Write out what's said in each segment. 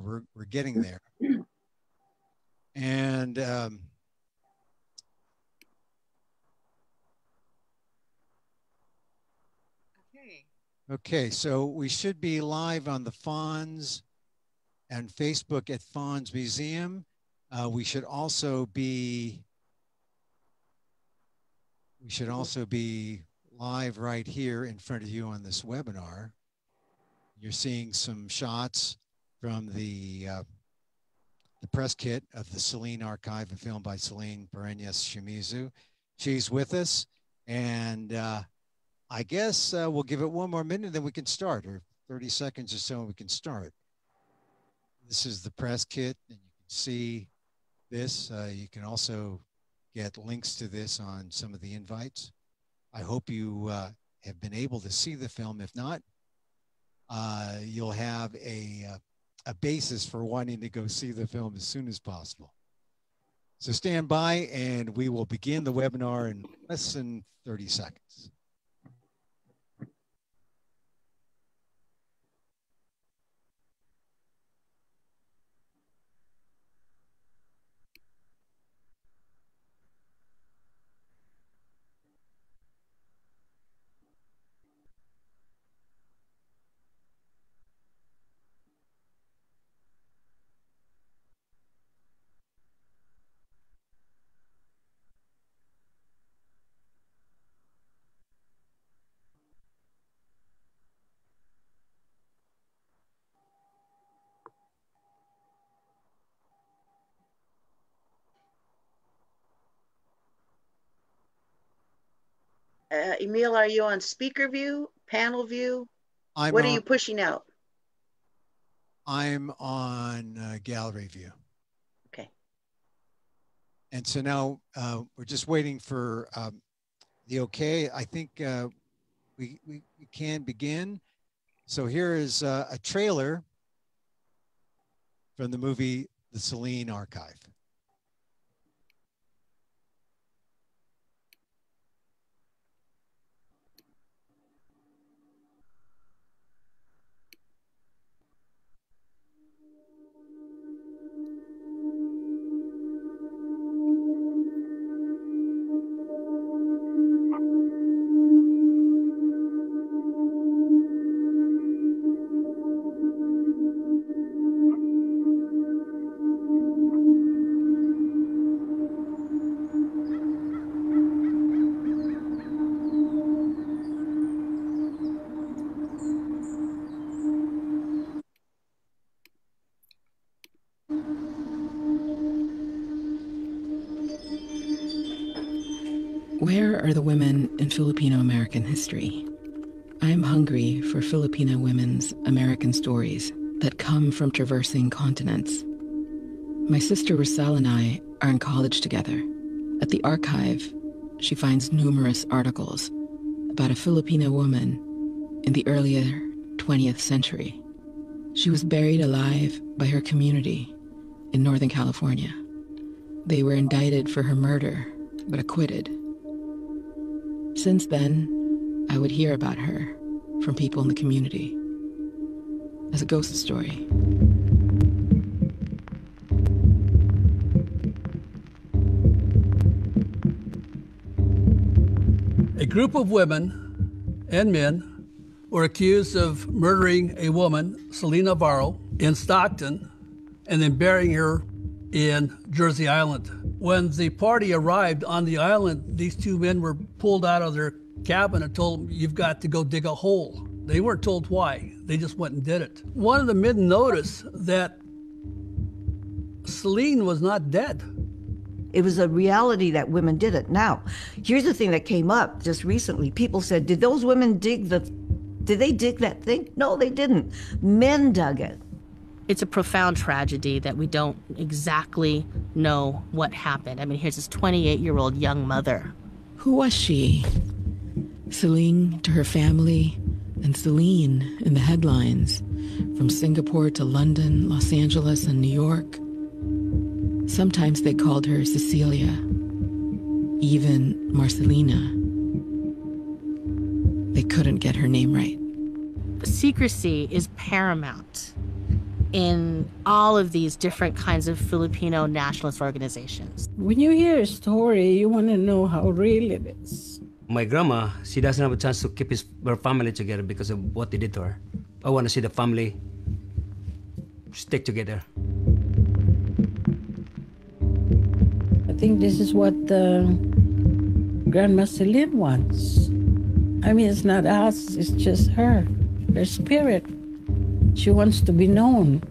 We're getting there. And okay, so we should be live on the FANHS and Facebook at FANHS Museum. We should also be live right here in front of you on this webinar. You're seeing some shots from the press kit of the Celine Archive, a film by Celine Shimizu. She's with us, and I guess we'll give it one more minute, then we can start, or 30 seconds or so, and we can start. This is the press kit, and you can see this. You can also get links to this on some of the invites. I hope you have been able to see the film. If not, you'll have a basis for wanting to go see the film as soon as possible. So stand by, and we will begin the webinar in less than 30 seconds. Emil, are you on speaker view, panel view? What are you pushing out? I'm on gallery view. Okay. And so now we're just waiting for the okay. I think we can begin. So here is a trailer from the movie The Celine Archive. Where are the women in Filipino-American history? I'm hungry for Filipino women's American stories that come from traversing continents. My sister Rosal and I are in college together. At the archive, she finds numerous articles about a Filipino woman in the earlier 20th century. She was buried alive by her community in Northern California. They were indicted for her murder, but acquitted. Since then, I would hear about her from people in the community as a ghost story. A group of women and men were accused of murdering a woman, Celine Navarro, in Stockton, and then burying her in Jersey Island. When the party arrived on the island, these two men were pulled out of their cabin and told them, "You've got to go dig a hole." They weren't told why. They just went and did it. One of the men noticed that Celine was not dead. It was a reality that women did it. Now, here's the thing that came up just recently. People said, did those women did they dig that thing? No, they didn't. Men dug it. It's a profound tragedy that we don't exactly know what happened. I mean, here's this 28-year-old young mother. Who was she? Celine to her family, and Celine in the headlines, from Singapore to London, Los Angeles, and New York. Sometimes they called her Cecilia, even Marcelina. They couldn't get her name right. Secrecy is paramount. in all of these different kinds of Filipino nationalist organizations. When you hear a story, you want to know how real it is. My grandma, she doesn't have a chance to keep her family together because of what they did to her. I want to see the family stick together. I think this is what Grandma Celine wants. I mean, it's not us, it's just her spirit. She wants to be known.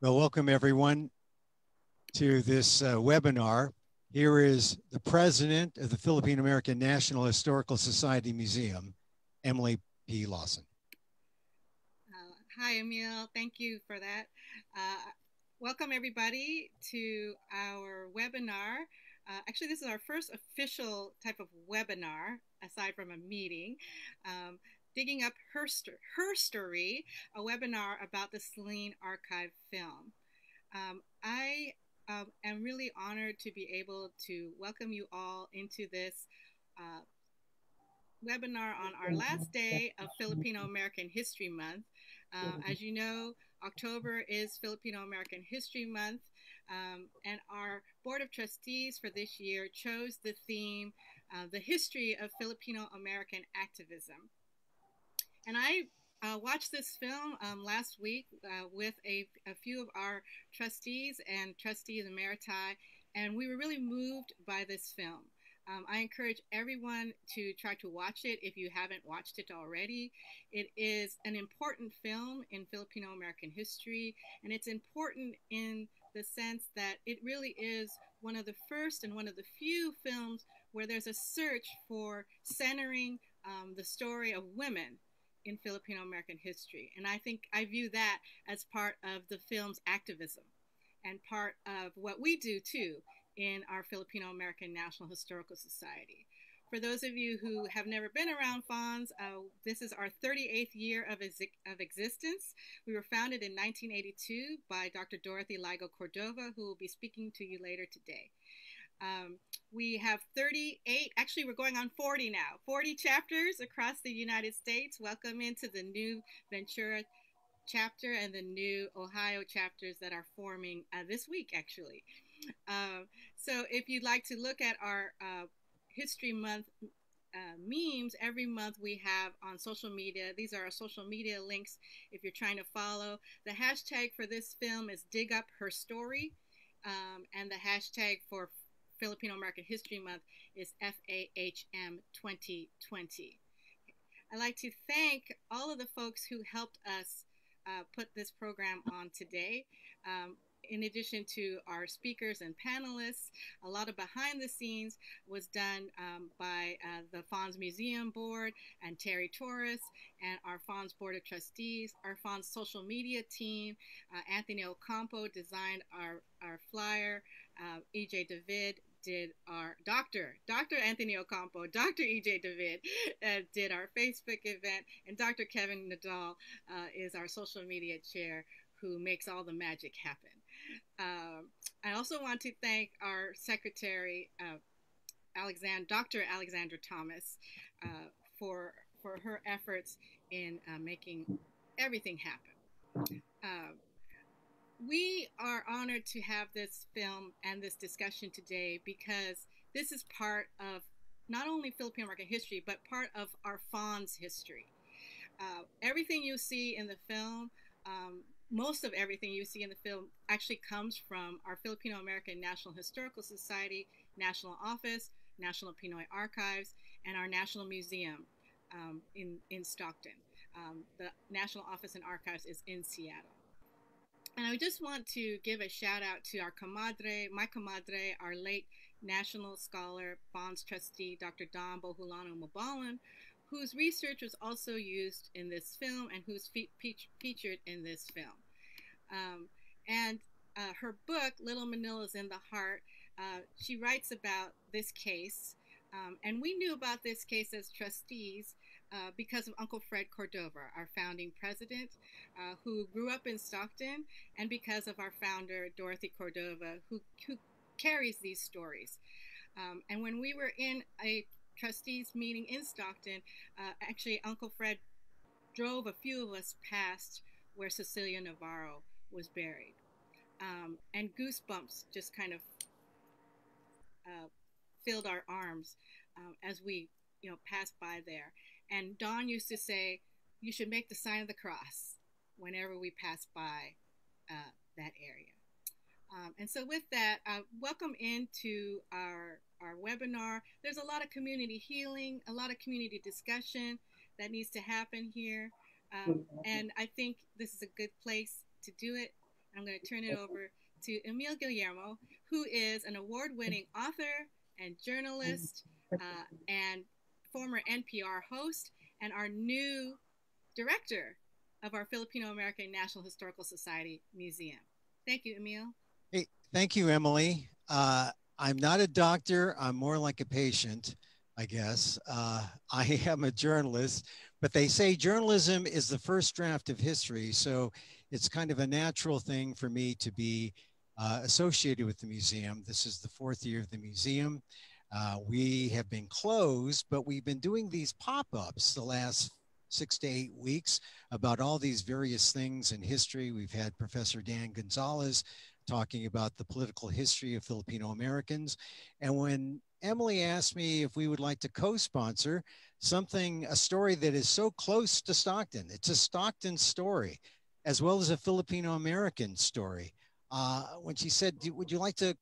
Well, welcome everyone to this webinar. Here is the president of the Filipino American National Historical Society Museum, Emily P. Lawson. Hi, Emil. Thank you for that. Welcome everybody to our webinar. Actually, this is our first official type of webinar, aside from a meeting. Digging Up Her Story, a webinar about the Celine Archive film. I am really honored to be able to welcome you all into this webinar on our last day of Filipino American History Month. As you know, October is Filipino American History Month, and our Board of Trustees for this year chose the theme, the history of Filipino American activism. And I watched this film last week with a few of our trustees and trustees emeriti, and we were really moved by this film. I encourage everyone to try to watch it if you haven't watched it already. It is an important film in Filipino American history, and it's important in the sense that it really is one of the first and one of the few films where there's a search for centering the story of women in Filipino American history. And I think I view that as part of the film's activism and part of what we do too in our Filipino American National Historical Society. For those of you who have never been around FANHS, this is our 38th year of existence. We were founded in 1982 by Dr. Dorothy Cordova, who will be speaking to you later today. We have 38, actually we're going on 40 now, 40 chapters across the United States. Welcome into the new Ventura chapter and the new Ohio chapters that are forming this week, actually. So if you'd like to look at our History Month memes, every month we have on social media. These are our social media links if you're trying to follow. The hashtag for this film is Dig Up Her Story, and the hashtag for Filipino American History Month is FAHM 2020. I'd like to thank all of the folks who helped us put this program on today. In addition to our speakers and panelists, a lot of behind the scenes was done by the FANHS Museum Board and Terry Torres and our FANHS Board of Trustees, our FANHS social media team. Anthony Ocampo designed our flyer. E.J. David did our Dr. Anthony Ocampo, Dr. E.J. David did our Facebook event, and Dr. Kevin Nadal is our social media chair who makes all the magic happen. I also want to thank our secretary, Dr. Alexandra Thomas, for her efforts in making everything happen. We are honored to have this film and this discussion today because this is part of not only Filipino American history, but part of our FANHS history. Everything you see in the film, most of everything you see in the film actually comes from our Filipino American National Historical Society, National Office, National Pinoy Archives, and our National Museum in Stockton. The National Office and Archives is in Seattle. And I just want to give a shout out to our comadre, my comadre, our late national scholar, FANHS trustee, Dr. Don Bohulano Mabalan, whose research was also used in this film and who's featured in this film. And her book, Little Manila's in the Heart, she writes about this case. And we knew about this case as trustees because of Uncle Fred Cordova, our founding president, who grew up in Stockton, and because of our founder, Dorothy Cordova, who carries these stories. And when we were in a trustees meeting in Stockton, actually Uncle Fred drove a few of us past where Cecilia Navarro was buried. And goosebumps just kind of filled our arms as we, passed by there. And Dawn used to say, you should make the sign of the cross whenever we pass by that area. And so with that, welcome into our webinar. There's a lot of community healing, a lot of community discussion that needs to happen here. And I think this is a good place to do it. I'm going to turn it over to Emil Guillermo, who is an award-winning author and journalist and former NPR host, and our new director of our Filipino American National Historical Society Museum. Thank you, Emil. Hey, thank you, Emily. I'm not a doctor. I'm more like a patient, I guess. I am a journalist, but they say journalism is the first draft of history. So it's kind of a natural thing for me to be associated with the museum. This is the 4th year of the museum. We have been closed, but we've been doing these pop-ups the last 6 to 8 weeks about all these various things in history. We've had Professor Dan Gonzalez talking about the political history of Filipino Americans. And when Emily asked me if we would like to co-sponsor a story that is so close to Stockton, it's a Stockton story, as well as a Filipino American story. When she said, would you like to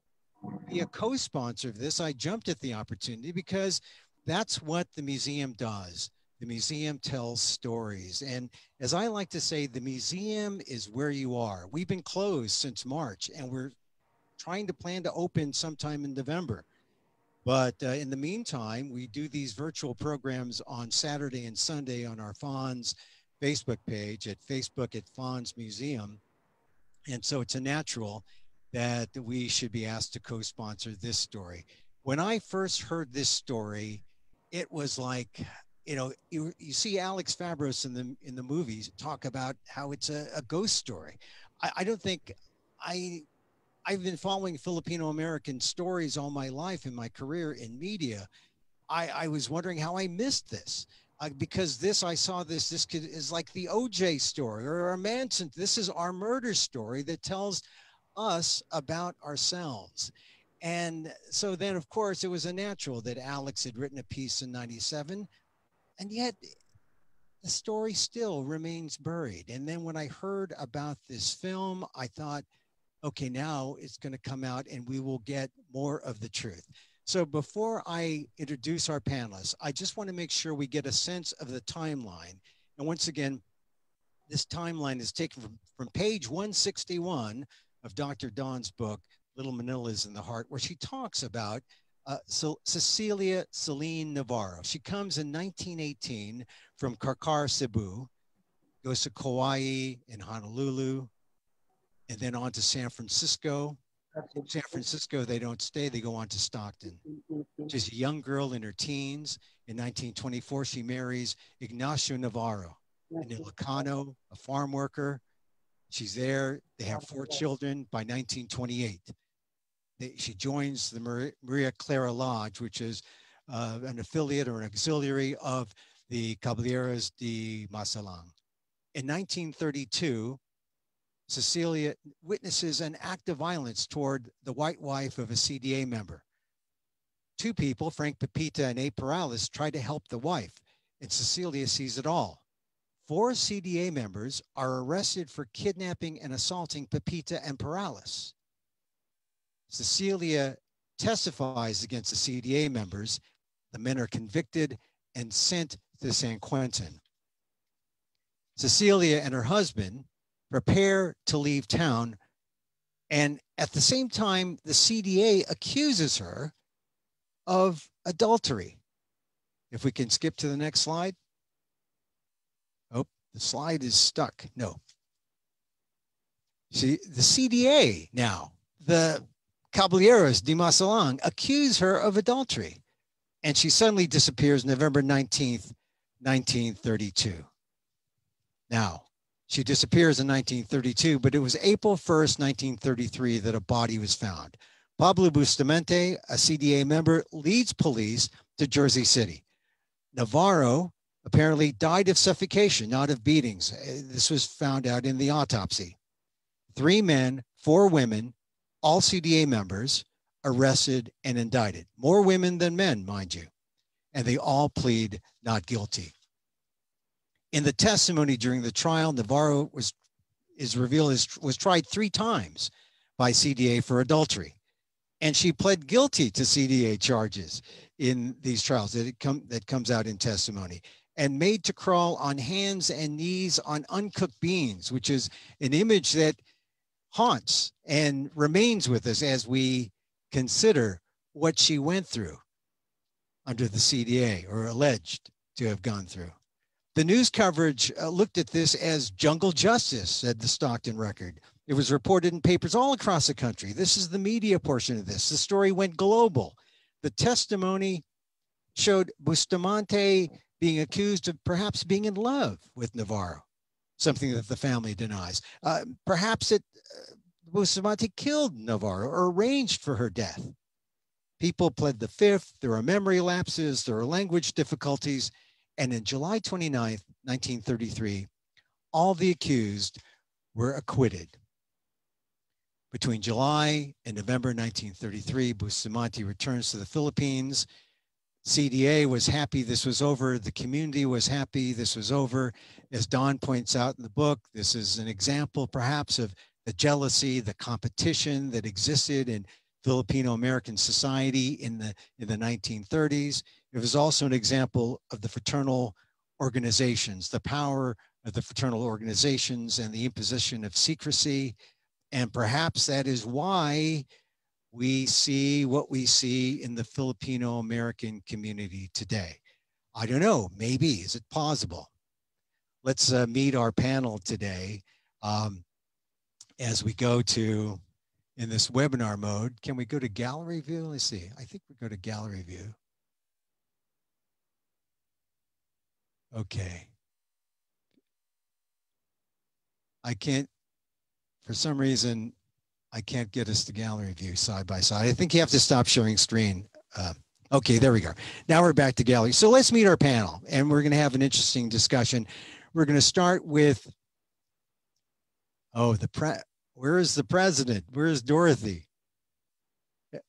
be a co-sponsor of this, I jumped at the opportunity because that's what the museum does. The museum tells stories. And as I like to say, the museum is where you are. We've been closed since March, and we're trying to plan to open sometime in November. But in the meantime, we do these virtual programs on Saturday and Sunday on our FANHS Facebook page at FANHS Museum. And so it's a natural that we should be asked to co-sponsor this story. When I first heard this story, it was like, you see Alex Fabros in the movies talk about how it's a ghost story. I don't think I've been following Filipino American stories all my life in my career in media. I was wondering how I missed this. Because I saw this is like the OJ story or a Manson. This is our murder story that tells us about ourselves. And so then, of course, it was a natural that Alex had written a piece in '97, and yet the story still remains buried. And then when I heard about this film, I thought, okay, now it's going to come out and we will get more of the truth. So before I introduce our panelists, I just want to make sure we get a sense of the timeline. And once again, this timeline is taken from page 161 of Dr. Dawn's book, Little Manila's in the Heart, where she talks about Cecilia Celine Navarro. She comes in 1918 from Karkar, Cebu, goes to Kauai and Honolulu, and then on to San Francisco. In San Francisco, they don't stay, they go on to Stockton. She's a young girl in her teens. In 1924, she marries Ignacio Navarro, an Ilocano, a farm worker. She's there, they have 4 children by 1928. She joins the Maria Clara Lodge, which is an affiliate or an auxiliary of the Caballeros de Masalang. In 1932, Cecilia witnesses an act of violence toward the white wife of a CDA member. 2 people, Frank Pepita and Abe Perales, try to help the wife, and Cecilia sees it all. 4 CDA members are arrested for kidnapping and assaulting Pepita and Perales. Cecilia testifies against the CDA members. The men are convicted and sent to San Quentin. Cecilia and her husband prepare to leave town, and at the same time, the CDA accuses her of adultery. If we can skip to the next slide. Oh, the slide is stuck. No. See, the CDA now, the Caballeros de Masalang, accuse her of adultery. And she suddenly disappears November 19th, 1932. Now, she disappears in 1932, but it was April 1st, 1933 that a body was found. Pablo Bustamante, a CDA member, leads police to Jersey City. Navarro apparently died of suffocation, not of beatings. This was found out in the autopsy. 3 men, 4 women, all CDA members, arrested and indicted. More women than men, mind you. And they all plead not guilty. In the testimony during the trial, Navarro was tried 3 times by CDA for adultery. And she pled guilty to CDA charges in these trials that comes out in testimony, and made to crawl on hands and knees on uncooked beans, which is an image that haunts and remains with us as we consider what she went through under the CDA, or alleged to have gone through. The news coverage looked at this as jungle justice, said the Stockton Record. It was reported in papers all across the country. This is the media portion of this. The story went global. The testimony showed Bustamante being accused of perhaps being in love with Navarro, something that the family denies. Perhaps Bustamante killed Navarro or arranged for her death. People pled the fifth. There are memory lapses. There are language difficulties. And in July 29th, 1933, all the accused were acquitted. Between July and November 1933, Bustamante returns to the Philippines. CDA was happy this was over. The community was happy this was over. As Don points out in the book, this is an example perhaps of the jealousy, the competition that existed in Filipino-American society in the 1930s. It was also an example of the fraternal organizations, the power of the fraternal organizations and the imposition of secrecy. And perhaps that is why we see what we see in the Filipino-American community today. I don't know, maybe, is it possible? Let's meet our panel today as we go to, in this webinar mode. Can we go to gallery view? Let's see, I think we go to gallery view. Okay. I can't, for some reason, I can't get us to gallery view side by side. I think you have to stop sharing screen. Okay, there we go. Now we're back to gallery. So let's meet our panel, and we're going to have an interesting discussion. We're going to start with, oh, where is the president? Where is Dorothy?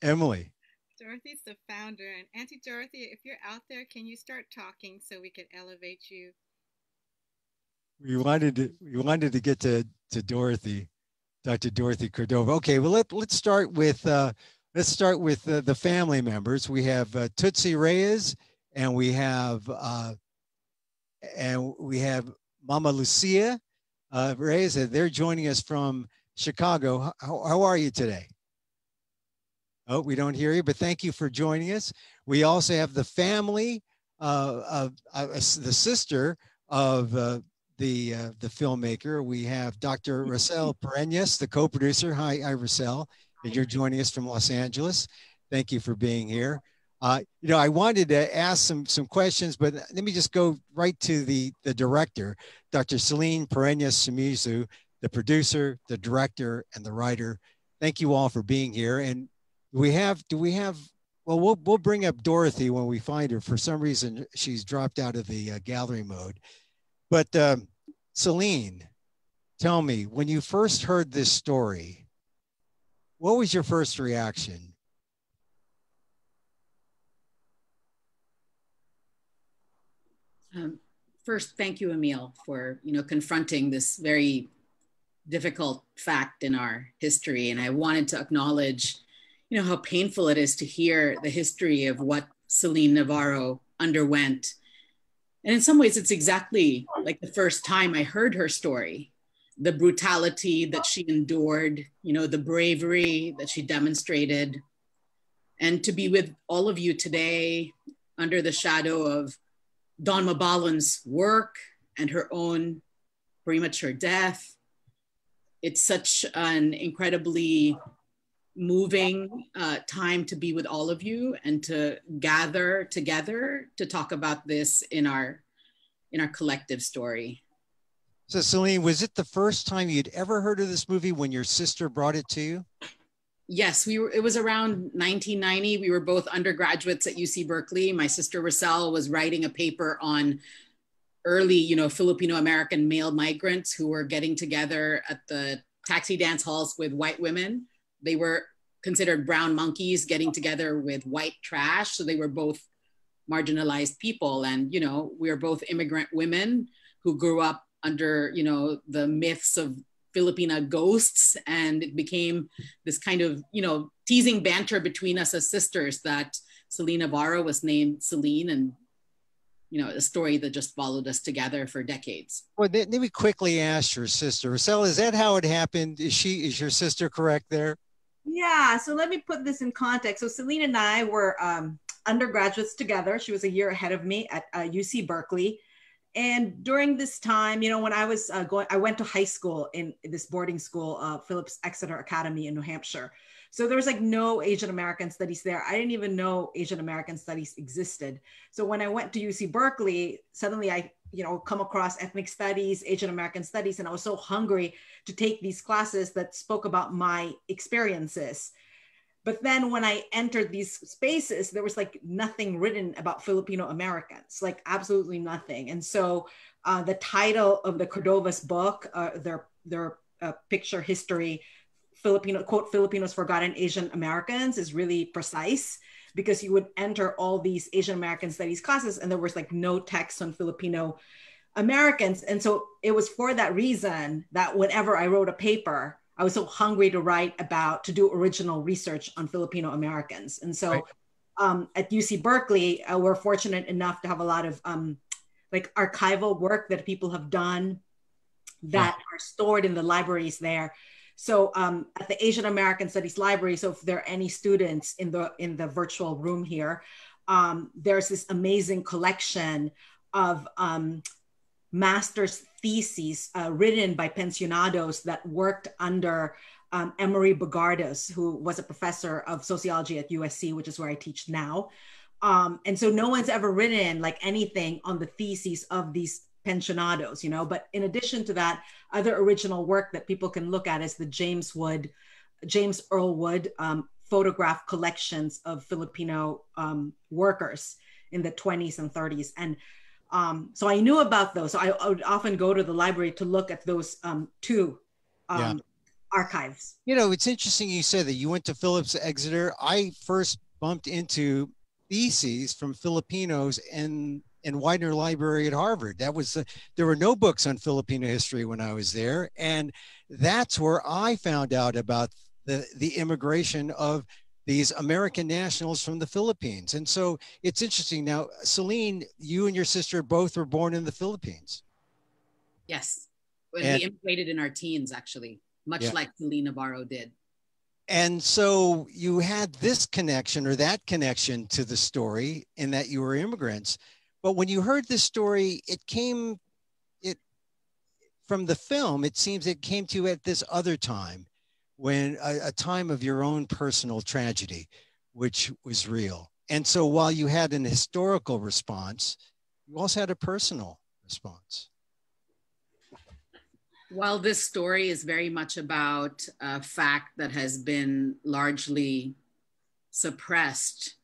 Emily. Dorothy's the founder. And Auntie Dorothy, if you're out there, can you start talking so we can elevate you? We wanted to get to Dorothy, Dr. Dorothy Cordova. Okay, well let's start with the family members. We have Tootsie Reyes, and we have Mama Lucia Reyes. They're joining us from Chicago. How are you today? Oh, we don't hear you, but thank you for joining us. We also have the family of the sister of the filmmaker. We have Dr. Rosel Pereñas, the co-producer. Hi, Rosel, and you're joining us from Los Angeles. Thank you for being here. I wanted to ask some questions, but let me just go right to the director, Dr. Celine Pereñas Simizu, the producer, the director, and the writer. Thank you all for being here. And do we have, well, we'll bring up Dorothy when we find her. For some reason, she's dropped out of the gallery mode. But Celine, tell me, when you first heard this story, what was your first reaction? First, thank you, Emil, for confronting this very difficult fact in our history. And I wanted to acknowledge how painful it is to hear the history of what Celine Navarro underwent. And in some ways, it's exactly like the first time I heard her story, the brutality that she endured, the bravery that she demonstrated. And to be with all of you today under the shadow of Dawn Mabalan's work and her own premature death, it's such an incredibly moving time to be with all of you and to gather together to talk about this in our collective story. So Celine, was it the first time you'd ever heard of this movie when your sister brought it to you? Yes, it was around 1990. We were both undergraduates at UC Berkeley. My sister Roselle was writing a paper on early, Filipino American male migrants who were getting together at the taxi dance halls with white women. They were considered brown monkeys getting together with white trash. So they were both marginalized people. And, we are both immigrant women who grew up under, the myths of Filipina ghosts. And it became this kind of, teasing banter between us as sisters that Celine Navarro was named Celine, and, a story that just followed us together for decades. Well, let me quickly ask your sister. Roselle, is that how it happened? Is your sister correct there? Yeah, so let me put this in context. So Celine and I were undergraduates together. She was a year ahead of me at UC Berkeley. And during this time, when I was I went to high school in this boarding school, Phillips Exeter Academy in New Hampshire. So there was like no Asian American studies there. I didn't even know Asian American studies existed. So when I went to UC Berkeley, suddenly I, come across ethnic studies, Asian American studies, and I was so hungry to take these classes that spoke about my experiences. But then when I entered these spaces, there was like nothing written about Filipino Americans, like absolutely nothing. And so the title of the Cordova's book, their picture history, Filipinos Forgotten Asian Americans, is really precise, because you would enter all these Asian American studies classes and there was like no text on Filipino Americans. And so it was for that reason that whenever I wrote a paper, I was so hungry to do original research on Filipino Americans. And so at UC Berkeley, we're fortunate enough to have a lot of like archival work that people have done that are stored in the libraries there. So at the Asian American Studies Library, so if there are any students in the virtual room here, there's this amazing collection of master's theses written by pensionados that worked under Emery Bogardos, who was a professor of sociology at USC, which is where I teach now. And so no one's ever written like anything on the theses of these pensionados, but in addition to that, other original work that people can look at is the James Earl Wood photograph collections of Filipino workers in the 20s and 30s. And so I knew about those. So I would often go to the library to look at those two archives. It's interesting you said that you went to Phillips Exeter. I first bumped into theses from Filipinos in Widener Library at Harvard. There were no books on Filipino history when I was there. And that's where I found out about the immigration of these American nationals from the Philippines. And so it's interesting. Now, Celine, you and your sister both were born in the Philippines. Yes. We immigrated in our teens, actually, much like Celine Navarro did. And so you had this connection or that connection to the story in that you were immigrants. But when you heard this story, it from the film, it seems it came to you at this other time, when a time of your own personal tragedy, which was real. And so while you had an historical response, you also had a personal response. While this story is very much about a fact that has been largely suppressed,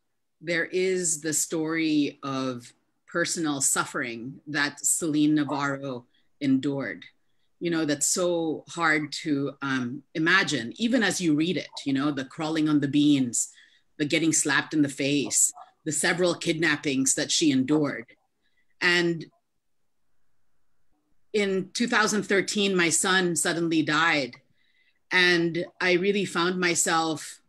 there is the story of personal suffering that Celine Navarro endured. That's so hard to imagine, even as you read it, the crawling on the beans, the getting slapped in the face, the several kidnappings that she endured. And in 2013, my son suddenly died. And I really found myself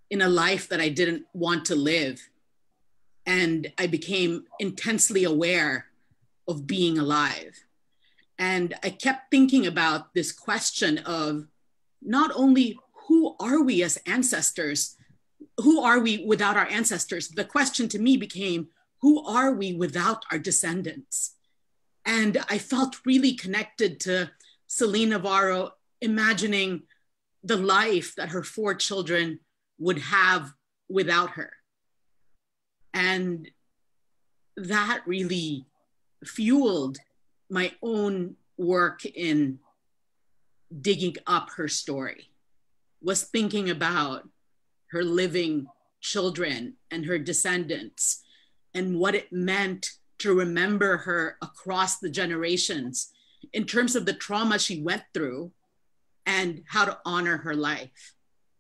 in a life that I didn't want to live. And I became intensely aware of being alive. And I kept thinking about this question of not only who are we as ancestors, who are we without our ancestors? The question to me became, who are we without our descendants? And I felt really connected to Celine Navarro imagining the life that her 4 children would have without her. And that really fueled my own work in digging up her story, was thinking about her living children and her descendants and what it meant to remember her across the generations in terms of the trauma she went through and how to honor her life.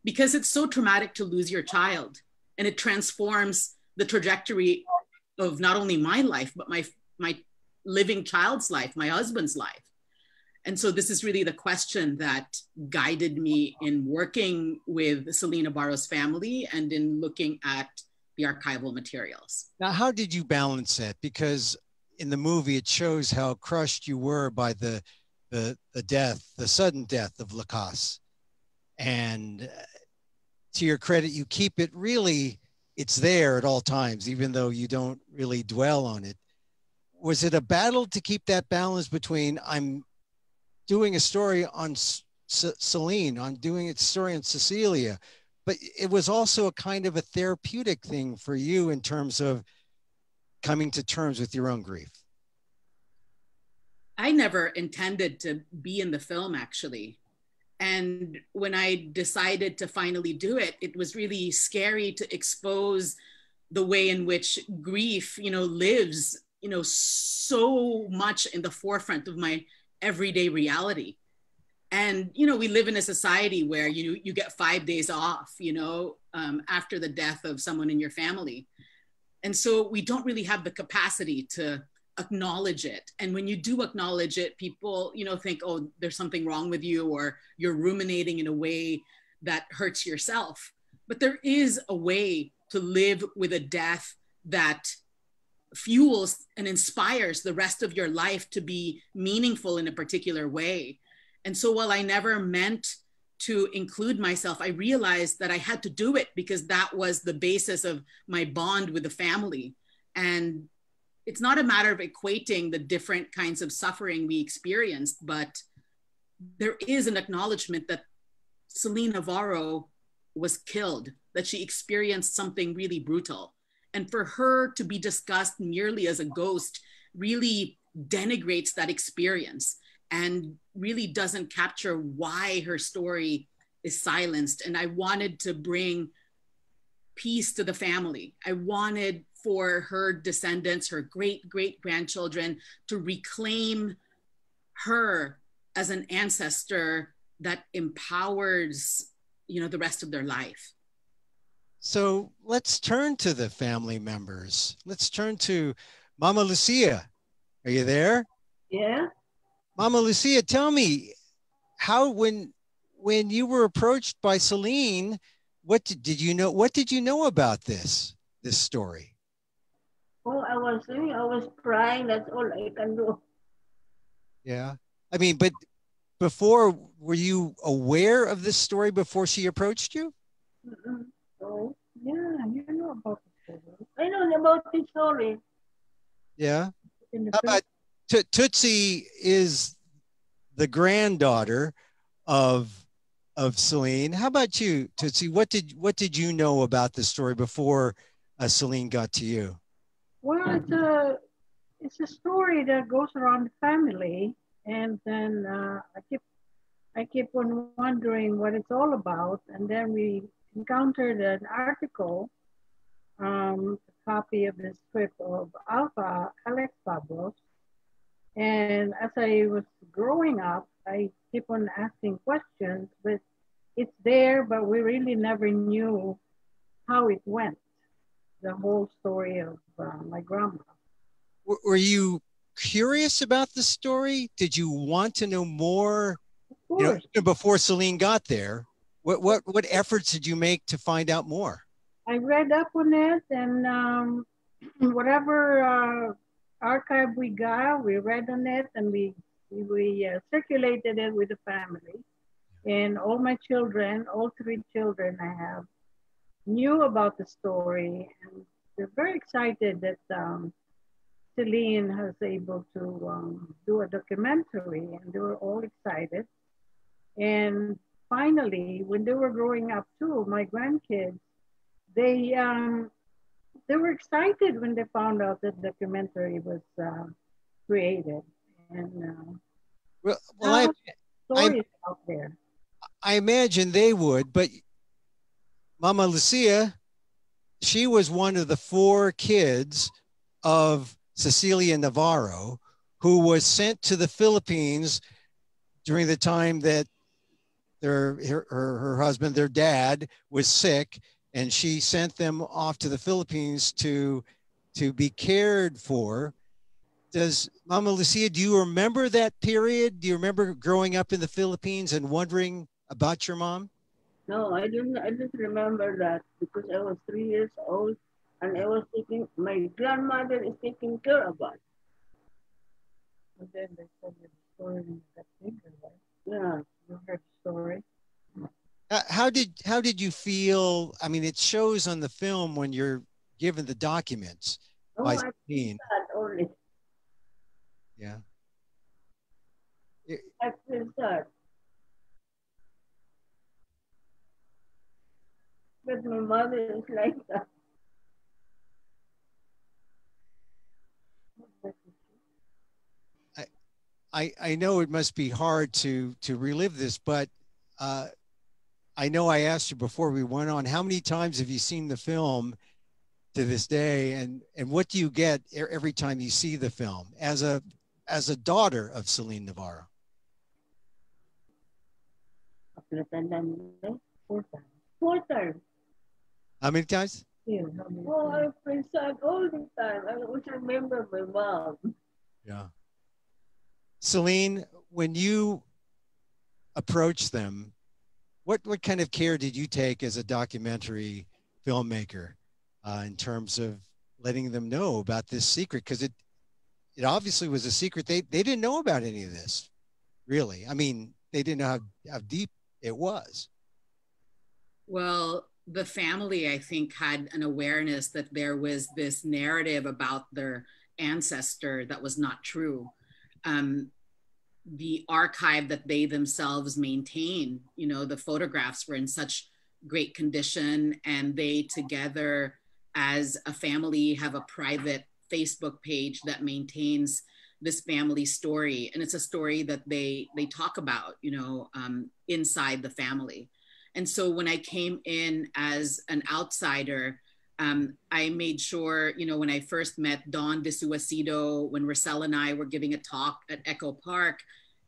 Because it's so traumatic to lose your child, and it transforms the trajectory of not only my life, but my living child's life, my husband's life. And so this is really the question that guided me in working with Celine Navarro's family and in looking at the archival materials. Now, how did you balance it? Because in the movie, it shows how crushed you were by the death, the sudden death of Lacasse. And to your credit, you keep it really, it's there at all times, even though you don't really dwell on it. Was it a battle to keep that balance between I'm doing a story on Celine, I'm doing a story on Cecilia, but it was also a kind of a therapeutic thing for you in terms of coming to terms with your own grief? I never intended to be in the film, actually. And when I decided to finally do it, it was really scary to expose the way in which grief, lives, so much in the forefront of my everyday reality. And, we live in a society where, you get 5 days off, after the death of someone in your family. And so we don't really have the capacity to acknowledge it. And when you do acknowledge it, people, think, oh, there's something wrong with you, or you're ruminating in a way that hurts yourself. But there is a way to live with a death that fuels and inspires the rest of your life to be meaningful in a particular way. And so while I never meant to include myself, I realized that I had to do it because that was the basis of my bond with the family. And it's not a matter of equating the different kinds of suffering we experienced, but there is an acknowledgement that Celine Navarro was killed, that she experienced something really brutal. And for her to be discussed merely as a ghost really denigrates that experience and really doesn't capture why her story is silenced. And I wanted to bring peace to the family. I wanted for her descendants, her great-great-grandchildren, to reclaim her as an ancestor that empowers, the rest of their life. So let's turn to the family members. Let's turn to Mama Lucia. Are you there? Yeah. Mama Lucia, tell me how, when you were approached by Celine, what did you know about this story? Oh, I was crying. That's all I can do. Yeah. I mean, but before, were you aware of this story before she approached you? Oh, yeah, you know about the story. I know about the story. Yeah. How about Tootsie is the granddaughter of Celine. How about you, Tootsie? What did you know about the story before Celine got to you? Well, it's a story that goes around the family, and then I keep on wondering what it's all about, and then we encountered an article, a copy of the script of Alex Pablos, and as I was growing up, I keep on asking questions, but it's there, but we really never knew how it went. The whole story of my grandma. Were you curious about the story? Did you want to know more? Of course. Before Celine got there, what efforts did you make to find out more? I read up on it, and whatever archive we got, we read on it, and we circulated it with the family. And all my children, all 3 children I have, knew about the story, and they're very excited that Celine was able to do a documentary, and they were all excited. And finally, when they were growing up too, my grandkids, they were excited when they found out that the documentary was created. And stories out there. I imagine they would, but Mama Lucia, she was one of the 4 kids of Cecilia Navarro, who was sent to the Philippines during the time that her husband, their dad, was sick, and she sent them off to the Philippines to be cared for. Does Mama Lucia, do you remember that period? Do you remember growing up in the Philippines and wondering about your mom? No, I didn't remember that because I was 3 years old and I was thinking my grandmother is taking care of us. And then they told me the story in that finger, right? Yeah. You heard the story. How did you feel? I mean, it shows on the film when you're given the documents. Oh, I feel sad only. Yeah. I feel sad. But my mother is like that. I know it must be hard to relive this, but I know I asked you before we went on, how many times have you seen the film to this day, and what do you get every time you see the film as a daughter of Celine Navarro? 4 times. 4 times. How many times? Yeah. Oh, I feel sad all the time. I always remember my mom. Yeah. Celine, when you approached them, what kind of care did you take as a documentary filmmaker in terms of letting them know about this secret? Because it obviously was a secret. They didn't know about any of this, really. I mean, they didn't know how deep it was. Well, the family, I think, had an awareness that there was this narrative about their ancestor that was not true. The archive that they themselves maintain, you know, the photographs were in such great condition, and they together as a family have a private Facebook page that maintains this family story. And it's a story that they talk about, you know, inside the family. And so when I came in as an outsider, I made sure, you know, when I first met Dawn de Suicido, when Roselle and I were giving a talk at Echo Park,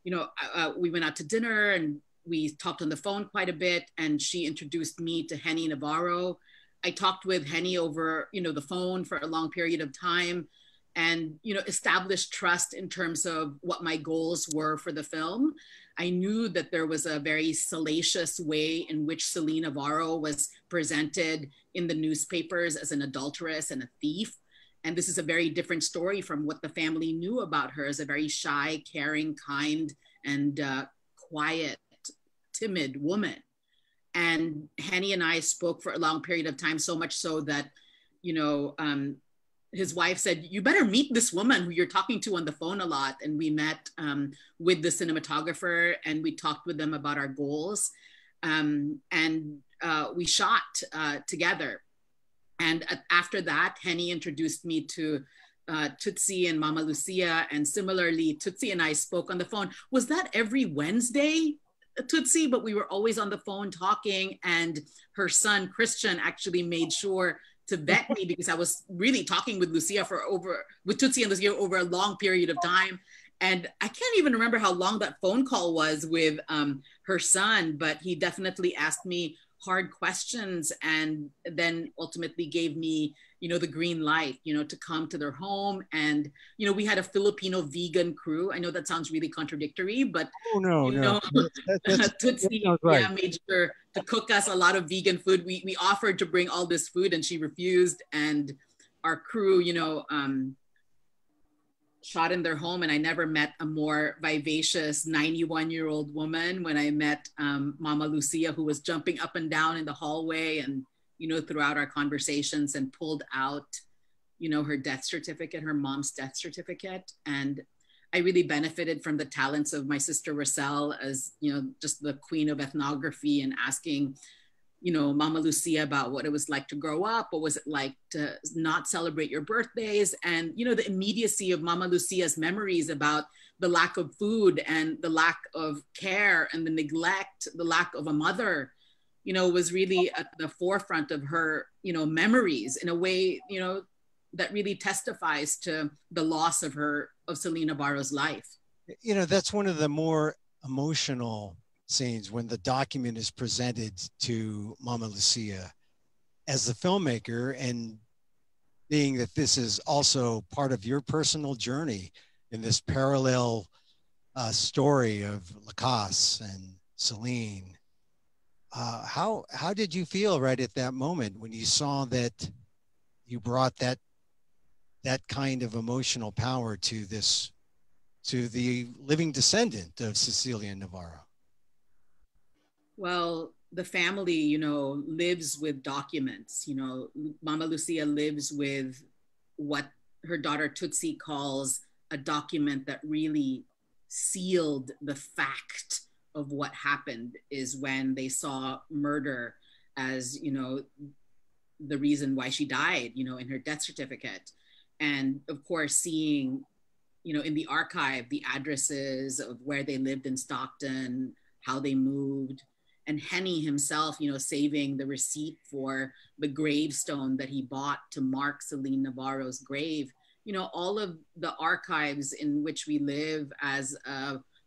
you know, we went out to dinner and we talked on the phone quite a bit, and she introduced me to Henny Navarro. I talked with Henny over, you know, the phone for a long period of time, and, you know, established trust in terms of what my goals were for the film. I knew that there was a very salacious way in which Celine Navarro was presented in the newspapers as an adulteress and a thief. And this is a very different story from what the family knew about her as a very shy, caring, kind, and quiet, timid woman. And Henny and I spoke for a long period of time, so much so that, you know, his wife said, you better meet this woman who you're talking to on the phone a lot. And we met with the cinematographer, and we talked with them about our goals. And we shot together. And after that, Henny introduced me to Tootsie and Mama Lucia. And similarly, Tootsie and I spoke on the phone. Was that every Wednesday, Tootsie? But we were always on the phone talking. And her son, Christian, actually made sure to vet me, because I was really talking with Tootsie and Lucia over a long period of time. And I can't even remember how long that phone call was with her son, but he definitely asked me hard questions, and then ultimately gave me, you know, the green light, you know, to come to their home. And, you know, we had a Filipino vegan crew. I know that sounds really contradictory, but Tootsie made sure to cook us a lot of vegan food. We offered to bring all this food and she refused. And our crew, you know, shot in their home, and I never met a more vivacious 91-year-old woman when I met Mama Lucia, who was jumping up and down in the hallway and, you know, throughout our conversations, and pulled out you know, her death certificate, her mom's death certificate. And I really benefited from the talents of my sister Roselle as, you know, just the queen of ethnography, and asking, you know, Mama Lucia about what it was like to grow up. What was it like to not celebrate your birthdays? And, you know, the immediacy of Mama Lucia's memories about the lack of food and the lack of care and the neglect, the lack of a mother, you know, was really at the forefront of her, you know, memories in a way, you know, that really testifies to the loss of Celine Navarro's life. You know, that's one of the more emotional scenes when the document is presented to Mama Lucia. As the filmmaker, and being that this is also part of your personal journey in this parallel story of Lacasse and Celine, how did you feel right at that moment when you saw that you brought that kind of emotional power to the living descendant of Cecilia Navarro? Well, the family, you know, lives with documents. You know, Mama Lucia lives with what her daughter Tootsie calls a document that really sealed the fact of what happened, is when they saw murder as, you know, the reason why she died, you know, in her death certificate. And of course, seeing, you know, in the archive, the addresses of where they lived in Stockton, how they moved, and Henny himself, you know, saving the receipt for the gravestone that he bought to mark Celine Navarro's grave. You know, all of the archives in which we live as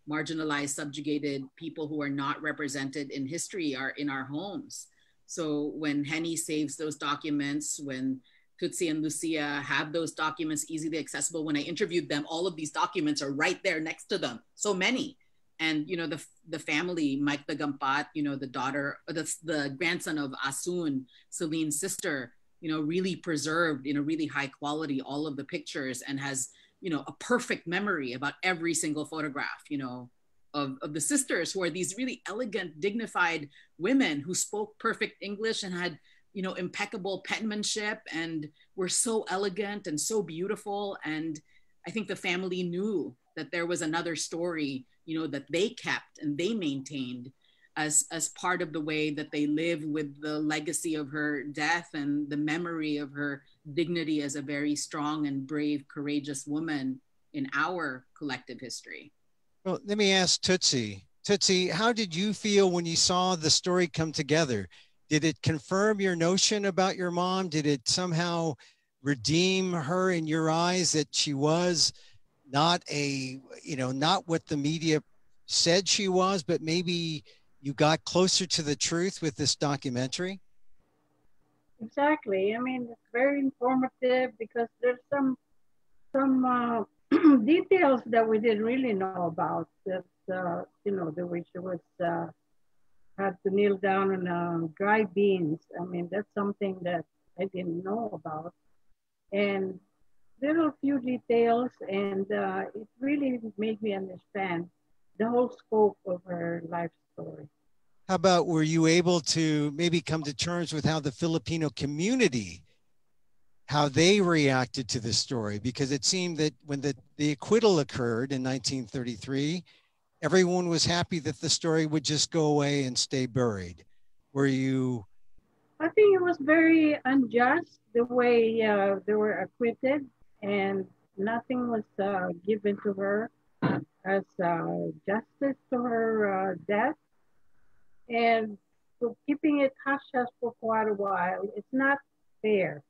marginalized, subjugated people who are not represented in history are in our homes. So when Henny saves those documents, when Tootsie and Lucia have those documents easily accessible, when I interviewed them, all of these documents are right there next to them, so many. And, you know, the family, Mike the Gampat, you know, the daughter, the grandson of Asun, Celine's sister, you know, really preserved in a really high quality all of the pictures, and has, you know, a perfect memory about every single photograph, you know, of the sisters, who are these really elegant, dignified women who spoke perfect English and had, you know, impeccable penmanship, and were so elegant and so beautiful. And I think the family knew that there was another story, you know, that they kept and they maintained as part of the way that they live with the legacy of her death and the memory of her dignity as a very strong and brave, courageous woman in our collective history. Well, let me ask Tootsie. Tootsie, how did you feel when you saw the story come together? Did it confirm your notion about your mom? Did it somehow redeem her in your eyes, that she was not not what the media said she was, but maybe you got closer to the truth with this documentary? Exactly. I mean, it's very informative because there's some details that we didn't really know about. That you know, the way she was had to kneel down on dry beans. I mean, that's something that I didn't know about, and little few details, and it really made me understand the whole scope of her life story. How about, were you able to maybe come to terms with how the Filipino community, how they reacted to this story? Because it seemed that when the acquittal occurred in 1933, everyone was happy that the story would just go away and stay buried. Were you? I think it was very unjust the way they were acquitted, and nothing was given to her as justice to her death. And so keeping it hush-hush for quite a while, it's not fair.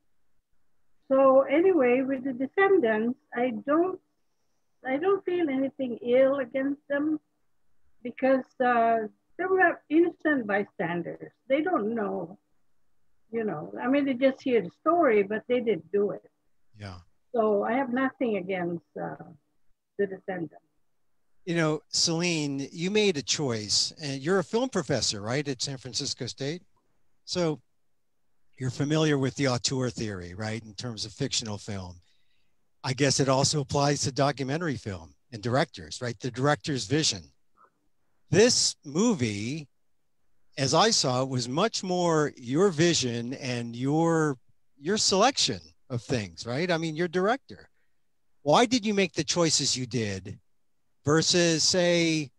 So anyway, with the descendants, I don't feel anything ill against them, because they were innocent bystanders. They don't know, you know. I mean, they just hear the story, but they didn't do it. Yeah. So I have nothing against the descendants. You know, Celine, you made a choice, and you're a film professor, right, at San Francisco State? So you're familiar with the auteur theory, right, in terms of fictional film. I guess it also applies to documentary film and directors, right? The director's vision. This movie, as I saw it, was much more your vision and your selection of things, right? I mean, you're director. Why did you make the choices you did versus, say,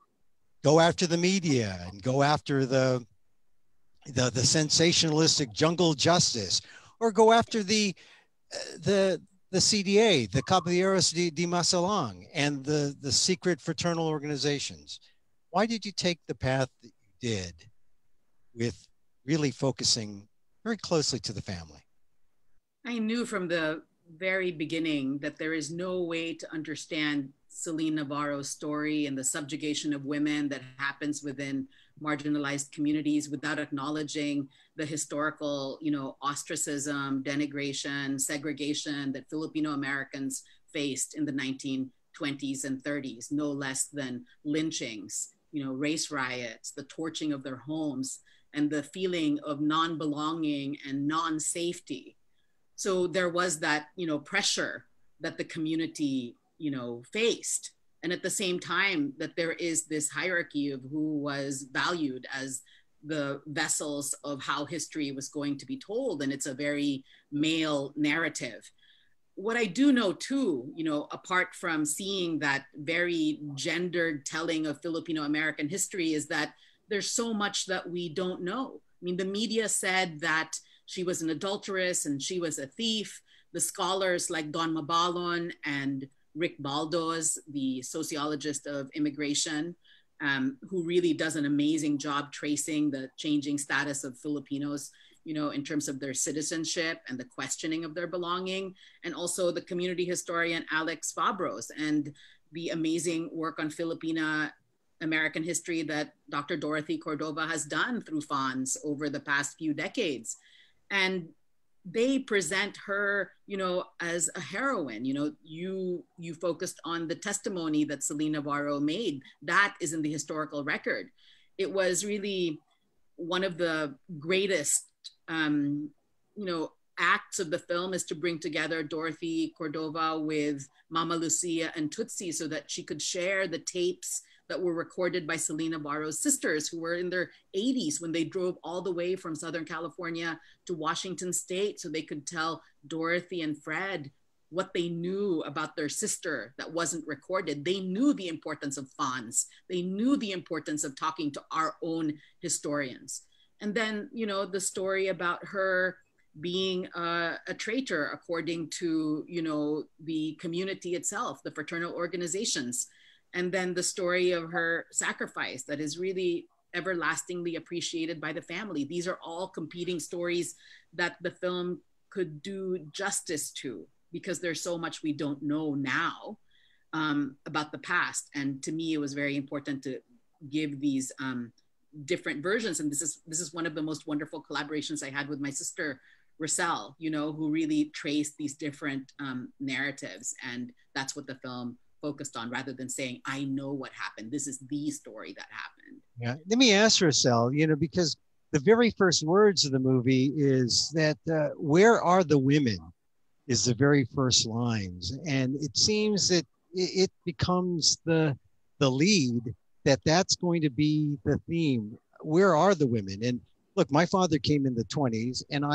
go after the media and go after the sensationalistic jungle justice, or go after the CDA, the Caballeros de Masalang, and the secret fraternal organizations? Why did you take the path that you did with really focusing very closely to the family? I knew from the very beginning that there is no way to understand Celine Navarro's story and the subjugation of women that happens within marginalized communities without acknowledging the historical, ostracism, denigration, segregation that Filipino Americans faced in the 1920s and 30s, no less than lynchings, race riots, the torching of their homes, and the feeling of non-belonging and non-safety. So there was that, pressure that the community, faced. And at the same time that there is this hierarchy of who was valued as the vessels of how history was going to be told. And it's a very male narrative. What I do know too, apart from seeing that very gendered telling of Filipino American history, is that there's so much that we don't know. I mean, the media said that she was an adulteress and she was a thief. The scholars like Don Mabalon and Rick Baldos, the sociologist of immigration, who really does an amazing job tracing the changing status of Filipinos, in terms of their citizenship and the questioning of their belonging, and also the community historian Alex Fabros and the amazing work on Filipina American history that Dr. Dorothy Cordova has done through FANHS over the past few decades. And they present her, as a heroine. You focused on the testimony that Celine Navarro made. That is in the historical record. It was really one of the greatest, acts of the film is to bring together Dorothy Cordova with Mama Lucia and Tutsi so that she could share the tapes that were recorded by Celine Navarro's sisters, who were in their 80s when they drove all the way from Southern California to Washington State so they could tell Dorothy and Fred what they knew about their sister that wasn't recorded. They knew the importance of FANHS. They knew the importance of talking to our own historians. And then, the story about her being a traitor, according to, the community itself, the fraternal organizations. And then the story of her sacrifice that is really everlastingly appreciated by the family. These are all competing stories that the film could do justice to, because there's so much we don't know now about the past. And to me, it was very important to give these different versions. And this is one of the most wonderful collaborations I had with my sister, Roselle, who really traced these different narratives. And that's what the film focused on, rather than saying, I know what happened. This is the story that happened. Yeah. Let me ask Roselle, because the very first words of the movie is that where are the women is the very first lines. And it seems that it becomes the lead that's going to be the theme. Where are the women? And look, my father came in the 20s, and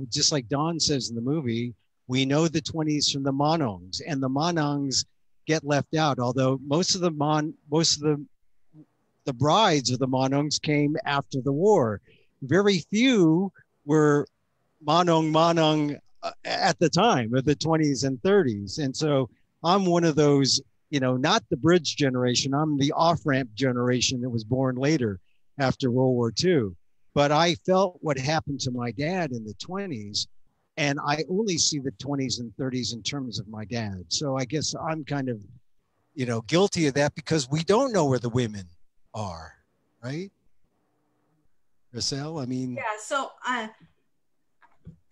just like Don says in the movie, we know the 20s from the Manongs, and the Manongs get left out. Although most of the brides of the Manongs came after the war. Very few were Manong at the time of the 20s and 30s. And so I'm one of those, not the bridge generation. I'm the off-ramp generation that was born later after World War II. But I felt what happened to my dad in the 20s. And I only see the 20s and 30s in terms of my dad. So I guess I'm kind of, guilty of that, because we don't know where the women are, right? Roselle, I mean. Yeah, so I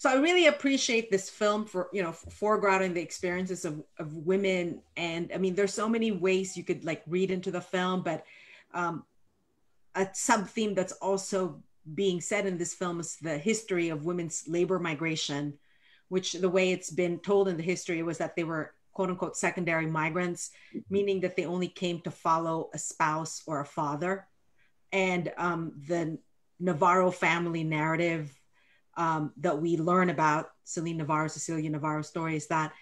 really appreciate this film for, foregrounding the experiences of women. And I mean, there's so many ways you could read into the film, but a sub-theme that's also being said in this film is the history of women's labor migration, which the way it's been told in the history was that they were quote unquote secondary migrants, meaning that they only came to follow a spouse or a father. And the Navarro family narrative that we learn about Cecilia Navarro story is that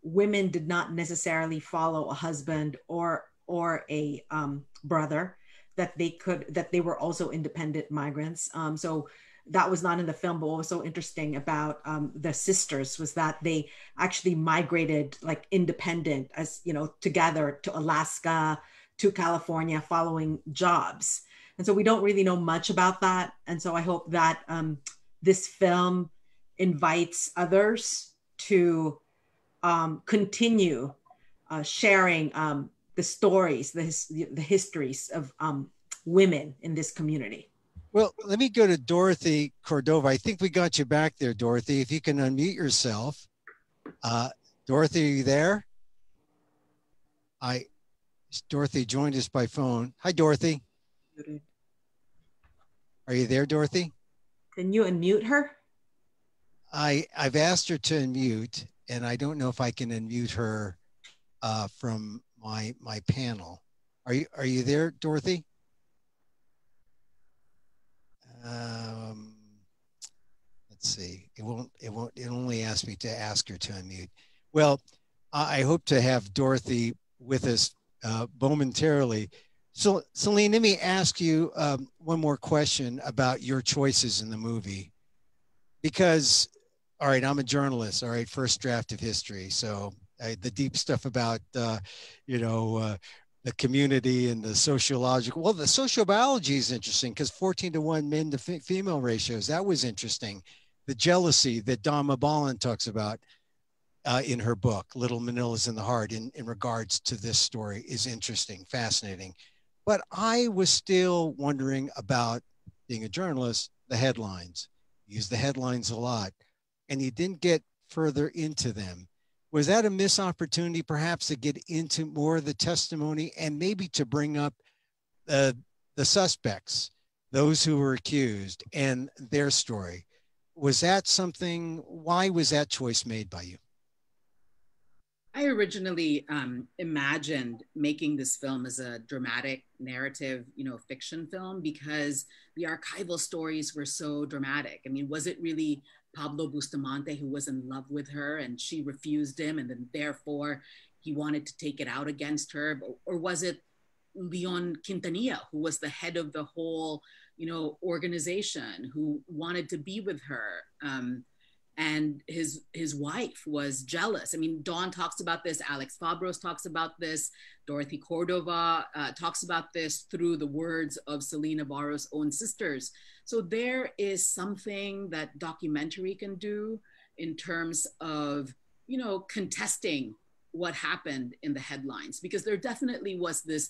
women did not necessarily follow a husband or a brother, that they were also independent migrants. So that was not in the film, but what was so interesting about the sisters was that they actually migrated like independent, as you know, together to Alaska, to California, following jobs. And so we don't really know much about that. And so I hope that this film invites others to continue sharing the stories, the histories of women in this community. Well, let me go to Dorothy Cordova. I think we got you back there, Dorothy. If you can unmute yourself. Dorothy, are you there? Dorothy joined us by phone. Hi, Dorothy. Are you there, Dorothy? Can you unmute her? I've asked her to unmute, and I don't know if I can unmute her from my panel. Are you there, Dorothy? Let's see. It only asked me to ask her to unmute. Well, I hope to have Dorothy with us momentarily. So, Celine, let me ask you one more question about your choices in the movie. Because, all right, I'm a journalist, all right, first draft of history. So the deep stuff about, the community and the sociological, well, the sociobiology is interesting because 14-to-1 men to female ratios, that was interesting. The jealousy that Dawn Mabalan talks about in her book, Little Manila's in the Heart, in regards to this story is interesting, fascinating. But I was still wondering about, being a journalist, the headlines. You use the headlines a lot, and you didn't get further into them. Was that a missed opportunity perhaps to get into more of the testimony and maybe to bring up the suspects, those who were accused, and their story? Was that something, why was that choice made by you? I originally imagined making this film as a dramatic narrative, fiction film, because the archival stories were so dramatic. I mean, was it really Pablo Bustamante who was in love with her and she refused him, and then therefore he wanted to take it out against her? Or was it Leon Quintanilla, who was the head of the whole, organization, who wanted to be with her? And his wife was jealous. I mean, Dawn talks about this, Alex Fabros talks about this, Dorothy Cordova talks about this through the words of Celine Navarro's own sisters. So there is something that documentary can do in terms of, contesting what happened in the headlines, because there definitely was this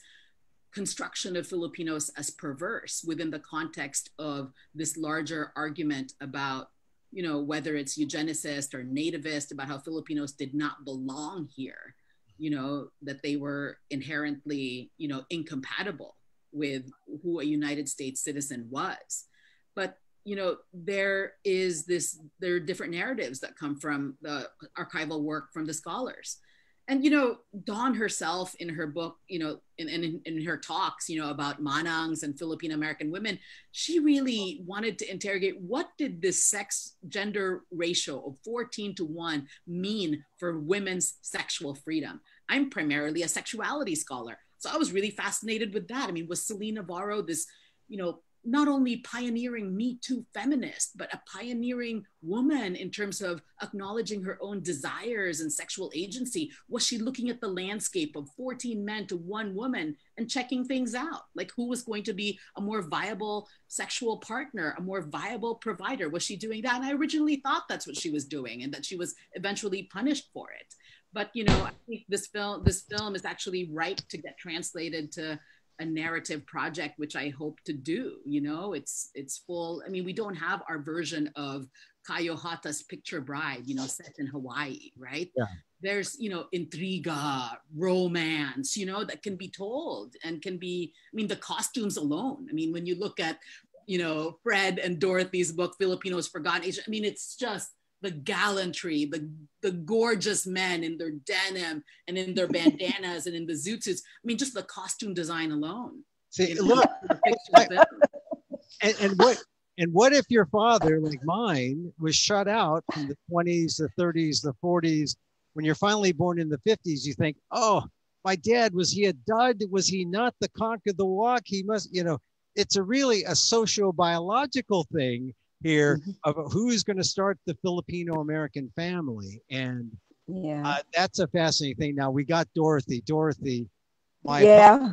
construction of Filipinos as perverse within the context of this larger argument about, whether it's eugenicist or nativist, about how Filipinos did not belong here, that they were inherently, incompatible with who a United States citizen was. But, there are different narratives that come from the archival work from the scholars. And, Dawn herself in her book, in her talks, about Manangs and Filipino American women, she really wanted to interrogate, what did this sex gender ratio of 14-to-1 mean for women's sexual freedom? I'm primarily a sexuality scholar, so I was really fascinated with that. I mean, was Celine Navarro this, not only pioneering Me Too feminist, but a pioneering woman in terms of acknowledging her own desires and sexual agency? Was she looking at the landscape of 14 men to 1 woman and checking things out? Like, who was going to be a more viable sexual partner, a more viable provider? Was she doing that? And I originally thought that's what she was doing, and that she was eventually punished for it. But, I think this film is actually ripe to get translated to a narrative project, which I hope to do. It's full. I mean, we don't have our version of Kayo Hata's Picture Bride, set in Hawaii, right? Yeah. There's, intriga, romance, that can be told and can be, I mean, the costumes alone. I mean, when you look at, Fred and Dorothy's book, Filipinos Forgotten Asia, I mean, it's just the gallantry, the gorgeous men in their denim and in their bandanas and in the zoot suits. I mean, just the costume design alone. See, look, and And what if your father, like mine, was shut out from the 20s, the 30s, the 40s? When you're finally born in the 50s, you think, oh, my dad, was he a dud? Was he not the cock of the walk? He must, it's a socio-biological thing here of who's going to start the Filipino-American family. And that's a fascinating thing. Now we got Dorothy. Dorothy, my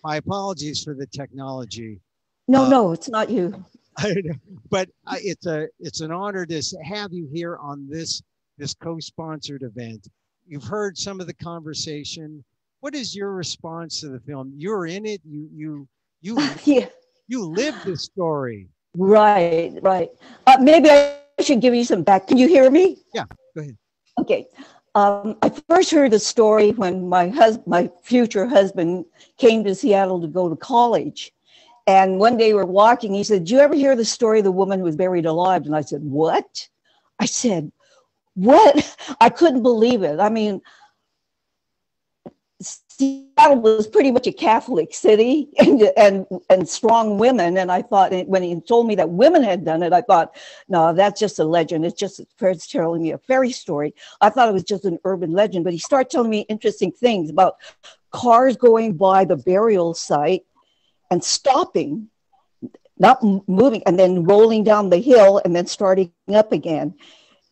apologies for the technology. No, it's not you. But it's an honor to have you here on this co-sponsored event. You've heard some of the conversation. What is your response to the film? You're in it. You live this story. Right. Maybe I should give you some back. Can you hear me? Yeah, go ahead. Okay. I first heard the story when my future husband came to Seattle to go to college. And one day we're walking, he said, "Did you ever hear the story of the woman who was buried alive?" And I said, "What?" I said, "What?" I couldn't believe it. I mean, Seattle was pretty much a Catholic city and strong women. And I thought, when he told me that women had done it, I thought, no, that's just a legend. It's just Fred's telling me a fairy story. I thought it was just an urban legend. But he started telling me interesting things about cars going by the burial site and stopping, not moving, and then rolling down the hill and then starting up again.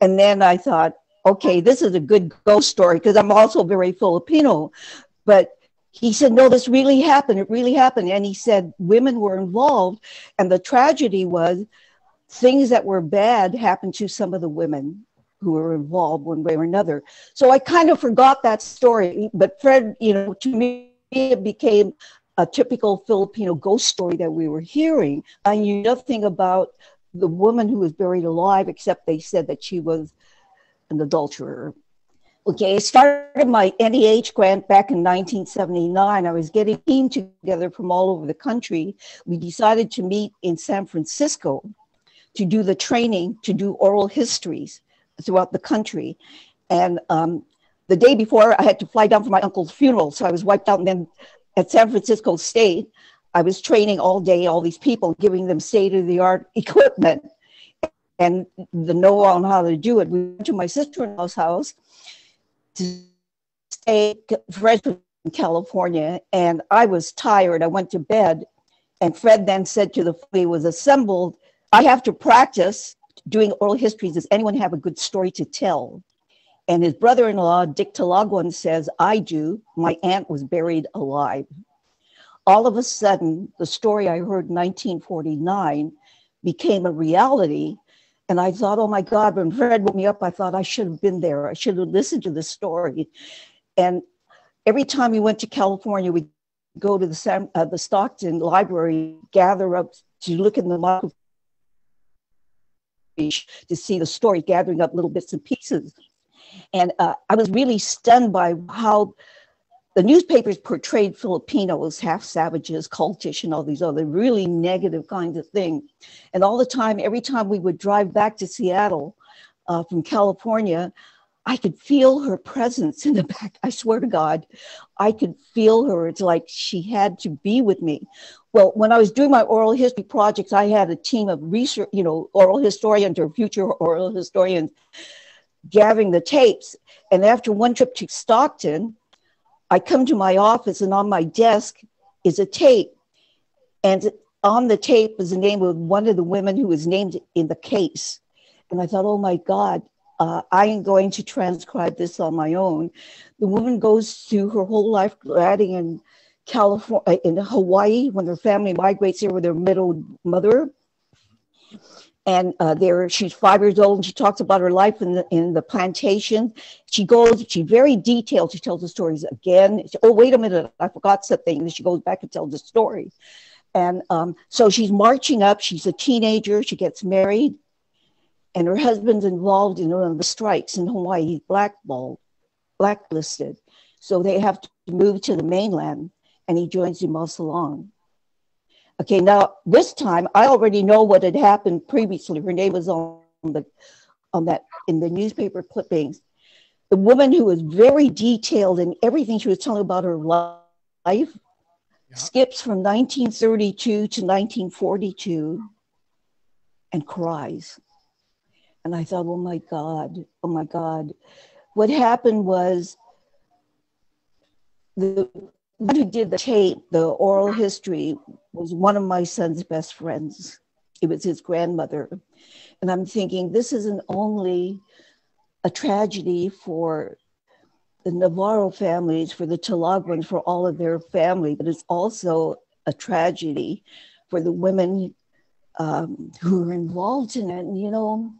And then I thought, okay, this is a good ghost story, because I'm also very Filipino. But he said, no, this really happened. It really happened. And he said women were involved. And the tragedy was things that were bad happened to some of the women who were involved one way or another. So I kind of forgot that story. But Fred, to me, it became a typical Filipino ghost story that we were hearing. I knew nothing about the woman who was buried alive, except they said that she was an adulterer. Okay, I started my NEH grant back in 1979. I was getting a team together from all over the country. We decided to meet in San Francisco to do the training, to do oral histories throughout the country. And the day before, I had to fly down for my uncle's funeral, so I was wiped out. And then at San Francisco State, I was training all day, all these people, giving them state-of-the-art equipment and the know-how on how to do it. We went to my sister-in-law's house to stay fresh in California, and I was tired. I went to bed, and Fred then said to the family was assembled, "I have to practice doing oral histories. Does anyone have a good story to tell?" And his brother-in-law, Dick Talaguan, says, "I do. My aunt was buried alive." All of a sudden, the story I heard in 1949 became a reality. And I thought, oh my God, when Fred woke me up, I thought I should have been there. I should have listened to this story. And every time we went to California, we'd go to the Stockton Library, gather up to look in the microfiche to see the story, gathering up little bits and pieces. And I was really stunned by how the newspapers portrayed Filipinos, half savages, cultish, and all these other really negative kinds of things. And all the time, every time we would drive back to Seattle from California, I could feel her presence in the back. I swear to God, I could feel her. It's like she had to be with me. Well, when I was doing my oral history projects, I had a team of research, oral historians or future oral historians gathering the tapes. And after one trip to Stockton, I come to my office, and on my desk is a tape. And on the tape was the name of one of the women who was named in the case. And I thought, oh my God, I am going to transcribe this on my own. The woman goes through her whole life graduating in California, in Hawaii, when her family migrates here with their middle mother. And she's 5 years old, and she talks about her life in the plantation. She's very detailed. She tells the stories again. Oh, wait a minute, I forgot something. And then she goes back and tells the story. And so she's marching up. She's a teenager. She gets married, and her husband's involved in one of the strikes in Hawaii. He's blacklisted. So they have to move to the mainland, and he joins the Salon. Okay, now this time I already know what had happened previously. Her name was on that in the newspaper clippings. The woman who was very detailed in everything she was telling about her life skips from 1932 to 1942. and cries. And I thought, oh my God, oh my God. What happened was the one who did the tape, the oral history, was one of my son's best friends. It was his grandmother. And I'm thinking, this isn't only a tragedy for the Navarro families, for the Chilaguans, for all of their family, but it's also a tragedy for the women who were involved in it. And, you know,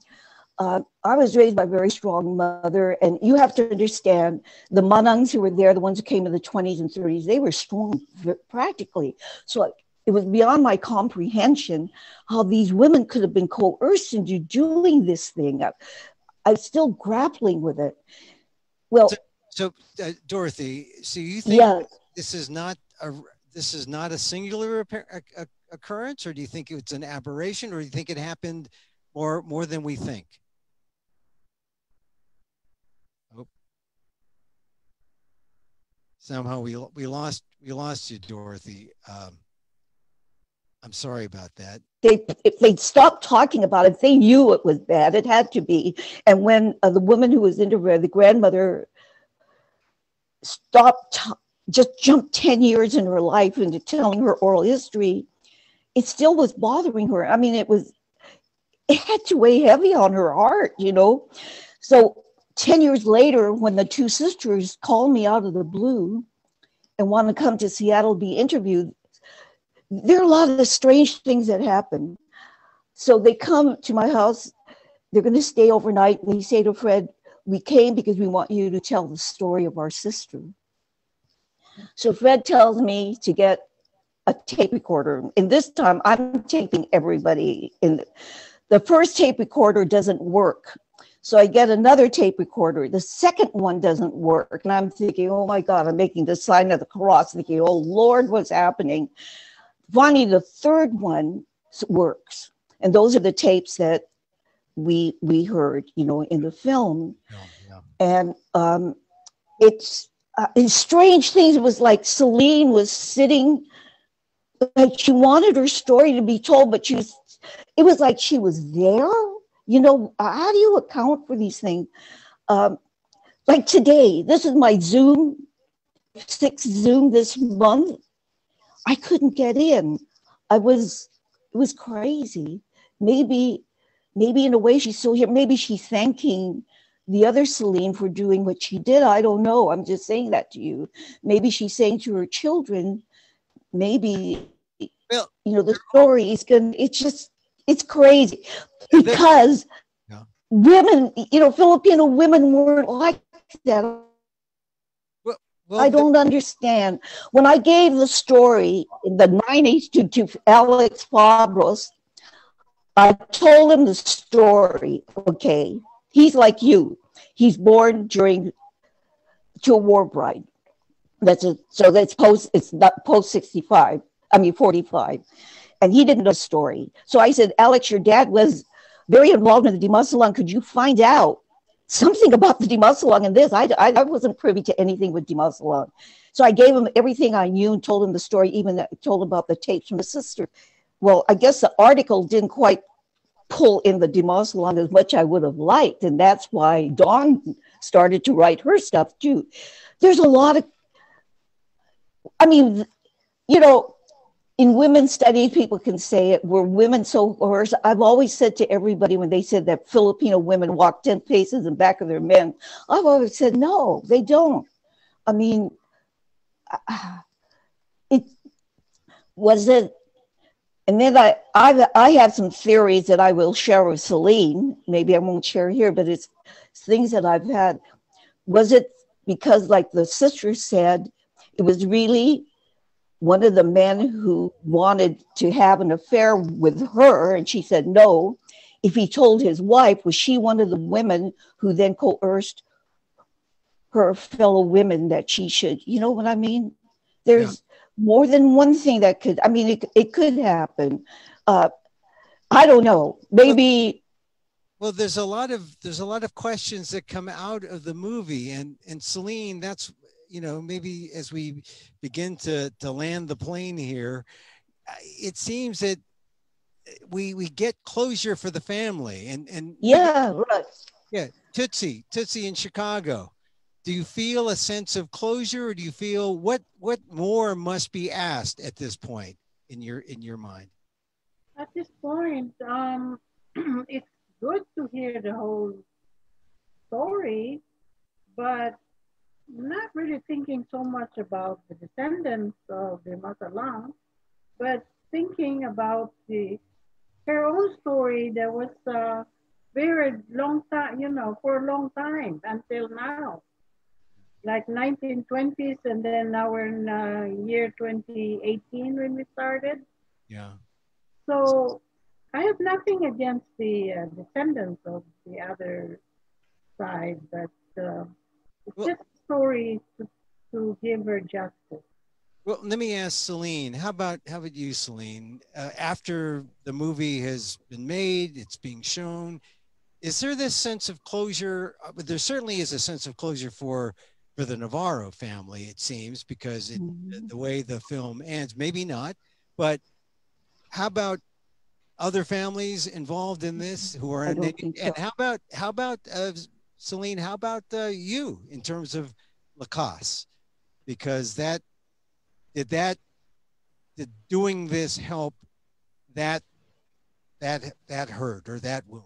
I was raised by a very strong mother, and you have to understand the Manangs who were there, the ones who came in the 20s and 30s, they were strong practically. So it was beyond my comprehension how these women could have been coerced into doing this thing. I'm still grappling with it. Well, so Dorothy, so you think this is not a singular occurrence, or do you think it's an aberration, or do you think it happened more than we think? Oh. Somehow we lost you, Dorothy. I'm sorry about that. If they'd stopped talking about it, they knew it was bad. It had to be. And when the woman who was interviewed, the grandmother, just jumped 10 years in her life into telling her oral history, it still was bothering her. I mean, it had to weigh heavy on her heart, you know? So 10 years later, when the two sisters called me out of the blue and want to come to Seattle to be interviewed, there are a lot of strange things that happen. So they come to my house, they're going to stay overnight, and they say to Fred, we came because we want you to tell the story of our sister. So Fred tells me to get a tape recorder. And this time I'm taping everybody. The first tape recorder doesn't work. So I get another tape recorder. The second one doesn't work. And I'm thinking, oh my God, I'm making the sign of the cross, thinking, oh Lord, what's happening? Finally, the third one works. And those are the tapes that we heard, you know, in the film. And it's strange things. It was like Celine was sitting, like she wanted her story to be told, but it was like she was there. You know, how do you account for these things? Like today, this is my Zoom, 6th Zoom this month. I couldn't get in. It was crazy. Maybe in a way she's still here. Maybe she's thanking the other Celine for doing what she did. I don't know. I'm just saying that to you. Maybe she's saying to her children, maybe, you know, the story is it's crazy because women, you know, Filipino women weren't like that. I don't understand. When I gave the story in the 90s to Alex Fabros, I told him the story. Okay, he's like you. He's born to a war bride. It's not post 65. I mean 45, and he didn't know the story. So I said, Alex, your dad was very involved in the Dimasalang. Could you find out something about the Dimasalang and this? I wasn't privy to anything with Dimasalang. So I gave him everything I knew and told him the story, even told him about the tapes from the sister. Well, I guess the article didn't quite pull in the Dimasalang as much I would have liked. And that's why Dawn started to write her stuff too. There's a lot of, I mean, you know, in women's studies, people can say it, were women so coerced? I've always said to everybody when they said that Filipino women walk 10 paces in back of their men, I've always said, no, they don't. I mean, it was it. And then I have some theories that I will share with Celine. Maybe I won't share here, but it's things that I've had. Was it because, like the sister said, it was really one of the men who wanted to have an affair with her, and she said no. If he told his wife, was she one of the women who then coerced her fellow women that she should, you know what I mean? There's more than one thing that could, I mean, it could happen. I don't know, maybe. Well, there's a lot of questions that come out of the movie, and Celine, that's, you know, maybe as we begin to land the plane here, it seems that we get closure for the family, and yeah, right. Yeah, Tootsie in Chicago. Do you feel a sense of closure, or do you feel what more must be asked at this point in your mind? At this point, it's good to hear the whole story, but not really thinking so much about the descendants of the Matalang, but thinking about her own story that was very long time, for a long time until now, like 1920s, and then now we're in year 2018 when we started. Yeah. So I have nothing against the descendants of the other side, but it's just a story to give her justice. Well, let me ask Celine. How about you, Celine? After the movie has been made, it's being shown. Is there this sense of closure? There certainly is a sense of closure for the Navarro family, it seems, because the way the film ends. Maybe not, but how about other families involved in this who are unnamed? And how about Celine? How about you in terms of Lacoste? Because did doing this help that hurt or that wound?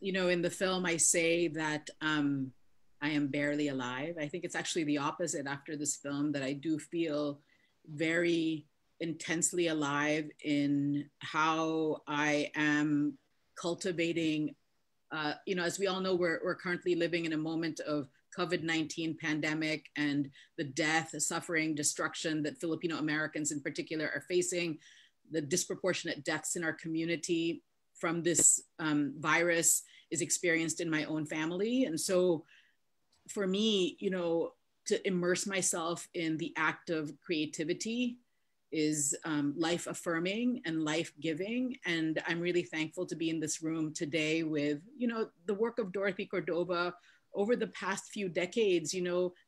In the film, I say that I am barely alive. I think it's actually the opposite after this film, that I do feel very intensely alive in how I am cultivating. As we all know, we're currently living in a moment of COVID-19 pandemic and the death, the suffering, destruction that Filipino Americans in particular are facing, the disproportionate deaths in our community from this virus is experienced in my own family. And so for me, to immerse myself in the act of creativity is life affirming and life giving. And I'm really thankful to be in this room today with, the work of Dorothy Cordova over the past few decades,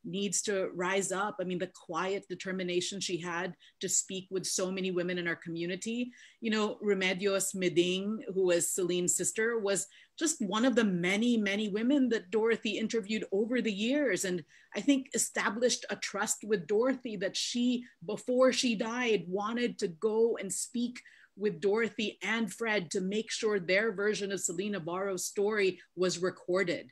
needs to rise up. I mean, the quiet determination she had to speak with so many women in our community. Remedios Meding, who was Celine's sister, was just one of the many, many women that Dorothy interviewed over the years. And I think established a trust with Dorothy that she, before she died, wanted to go and speak with Dorothy and Fred to make sure their version of Celine Navarro's story was recorded.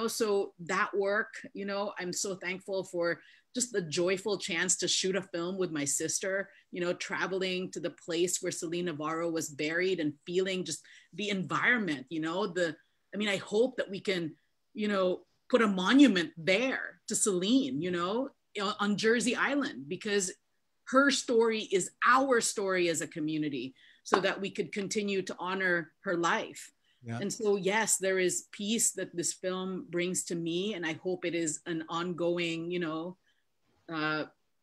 So that work, I'm so thankful for just the joyful chance to shoot a film with my sister, traveling to the place where Celine Navarro was buried and feeling just the environment, I hope that we can, put a monument there to Celine, on Jersey Island, because her story is our story as a community, so that we could continue to honor her life. Yeah. And so, yes, there is peace that this film brings to me, and I hope it is an ongoing,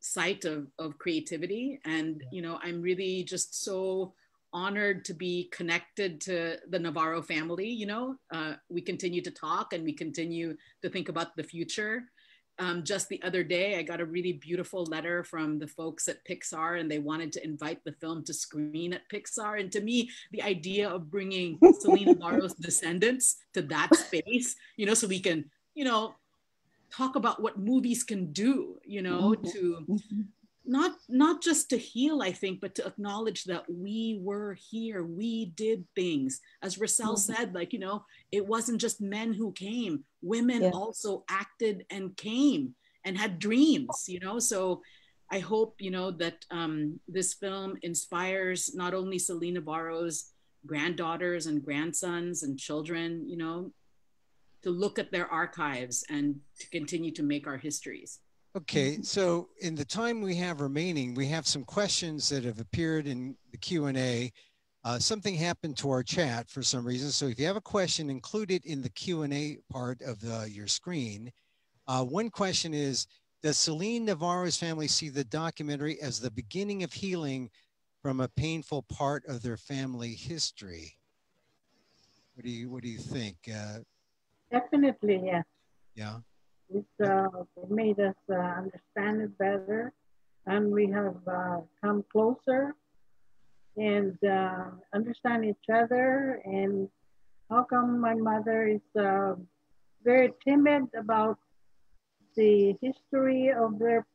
site of creativity. And, I'm really just so honored to be connected to the Navarro family. We continue to talk and we continue to think about the future. Just the other day, I got a really beautiful letter from the folks at Pixar, and they wanted to invite the film to screen at Pixar. And to me, the idea of bringing Celine Navarro's descendants to that space, so we can, talk about what movies can do, to not just to heal, I think, but to acknowledge that we were here, we did things. As Roselle said, it wasn't just men who came, women also acted and came and had dreams, So I hope, that this film inspires not only Celine Navarro's granddaughters and grandsons and children, to look at their archives and to continue to make our histories. Okay, so in the time we have remaining, we have some questions that have appeared in the Q&A. Something happened to our chat for some reason. So if you have a question, include it in the Q&A part of your screen. One question is, does Celine Navarro's family see the documentary as the beginning of healing from a painful part of their family history? What do you think? Definitely, yes. Yeah. It made us understand it better, and we have come closer and understand each other. And how come my mother is very timid about the history of their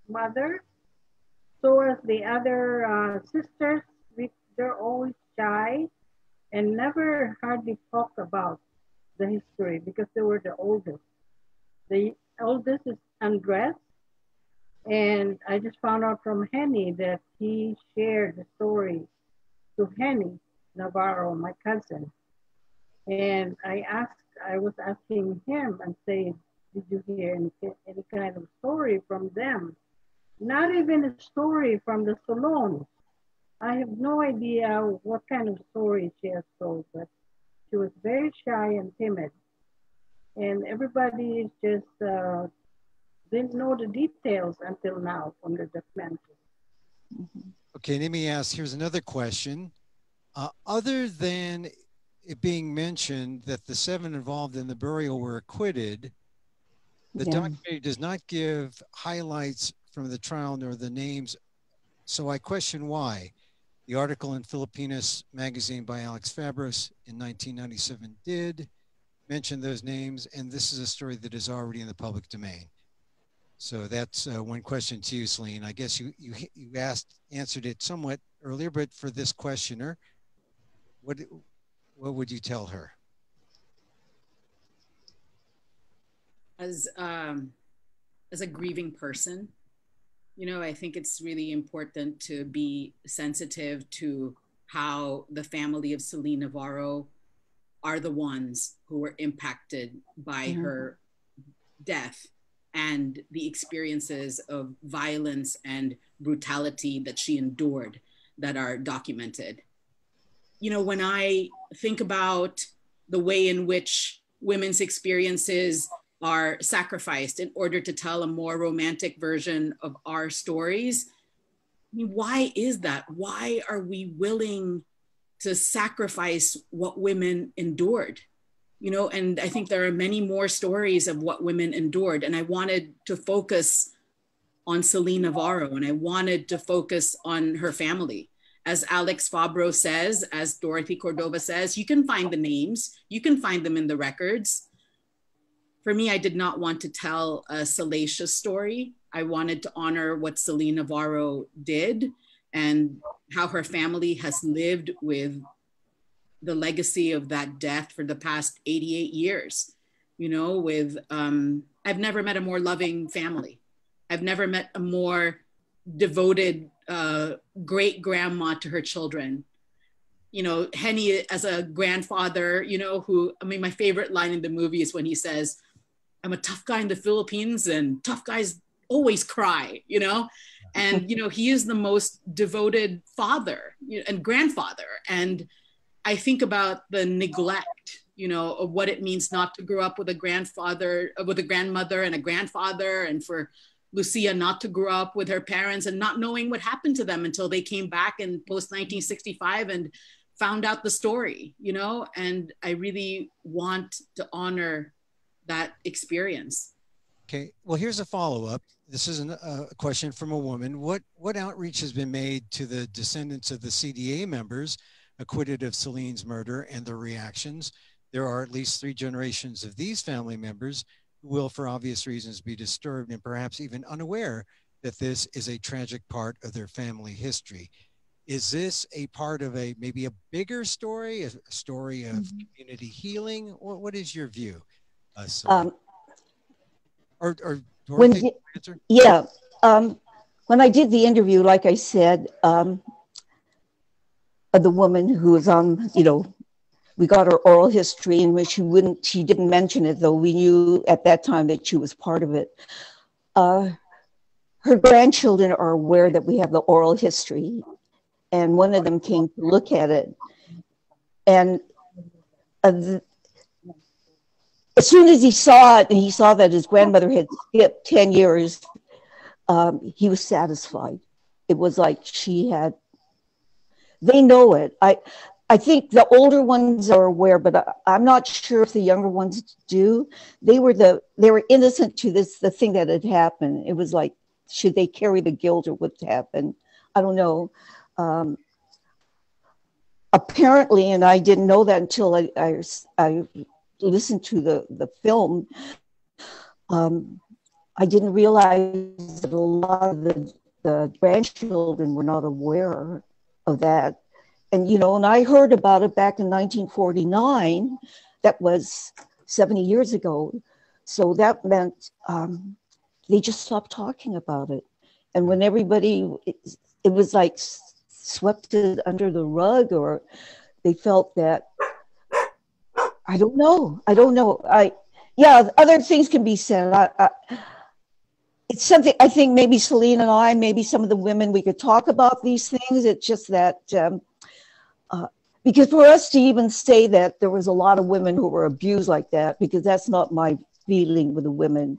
mother? So as the other sisters, they're always shy and never hardly talk about the history because they were the oldest. The oldest is Andres, and I just found out from Henny that he shared the story to Henny Navarro, my cousin. And I was asking him and saying, did you hear any kind of story from them? Not even a story from the salon. I have no idea what kind of story she has told, but she was very shy and timid. And everybody just didn't know the details until now from the documentary. Okay, let me ask, here's another question. Other than it being mentioned that the 7 involved in the burial were acquitted, the documentary does not give highlights from the trial nor the names. So I question why. The article in Filipinas magazine by Alex Fabros in 1997 did mention those names, and this is a story that is already in the public domain. So that's one question to you, Celine. I guess you answered it somewhat earlier, but for this questioner, what would you tell her? As a grieving person, you know, I think it's really important to be sensitive to how the family of Celine Navarro are the ones who were impacted by her death and the experiences of violence and brutality that she endured that are documented. You know, when I think about the way in which women's experiences are sacrificed in order to tell a more romantic version of our stories, I mean, why is that? Why are we willing to sacrifice what women endured? You know, and I think there are many more stories of what women endured. And I wanted to focus on Celine Navarro, and I wanted to focus on her family. As Alex Fabro says, as Dorothy Cordova says, you can find the names, you can find them in the records. For me, I did not want to tell a salacious story. I wanted to honor what Celine Navarro did and how her family has lived with the legacy of that death for the past 88 years. You know, with, I've never met a more loving family. I've never met a more devoted great grandma to her children. You know, Henny as a grandfather, you know, who, I mean, my favorite line in the movie is when he says, I'm a tough guy in the Philippines and tough guys always cry, you know? And, you know, he is the most devoted father and grandfather. And I think about the neglect, you know, of what it means not to grow up with a grandfather, with a grandmother and a grandfather, and for Lucia not to grow up with her parents and not knowing what happened to them until they came back in post 1965 and found out the story, you know? And I really want to honor that experience. Okay, well, here's a follow-up. This is a question from a woman. What outreach has been made to the descendants of the CDA members acquitted of Celine's murder and their reactions? There are at least 3 generations of these family members who will, for obvious reasons, be disturbed and perhaps even unaware that this is a tragic part of their family history. Is this a part of maybe a bigger story, a story of community healing? What is your view? Or Dorothy, when I did the interview, like I said, the woman who was on, you know, we got her oral history in which she didn't mention it, though we knew at that time that she was part of it. Her grandchildren are aware that we have the oral history, and one of them came to look at it. And as soon as he saw it and he saw that his grandmother had skipped 10 years, he was satisfied. It was like they know it. I think the older ones are aware, but I'm not sure if the younger ones do. They were innocent to the thing that had happened. It was like, should they carry the guilt of what happened? I don't know. apparently, and I didn't know that until I listened to the film, I didn't realize that a lot of the grandchildren were not aware of that. And, you know, and I heard about it back in 1949. That was 70 years ago. So that meant they just stopped talking about it. And when everybody, it was like swept it under the rug, or they felt that, I don't know. Yeah, other things can be said. It's something, I think maybe Celine and I, maybe some of the women, we could talk about these things. It's just that, because for us to even say that there was a lot of women who were abused like that, because that's not my feeling with the women.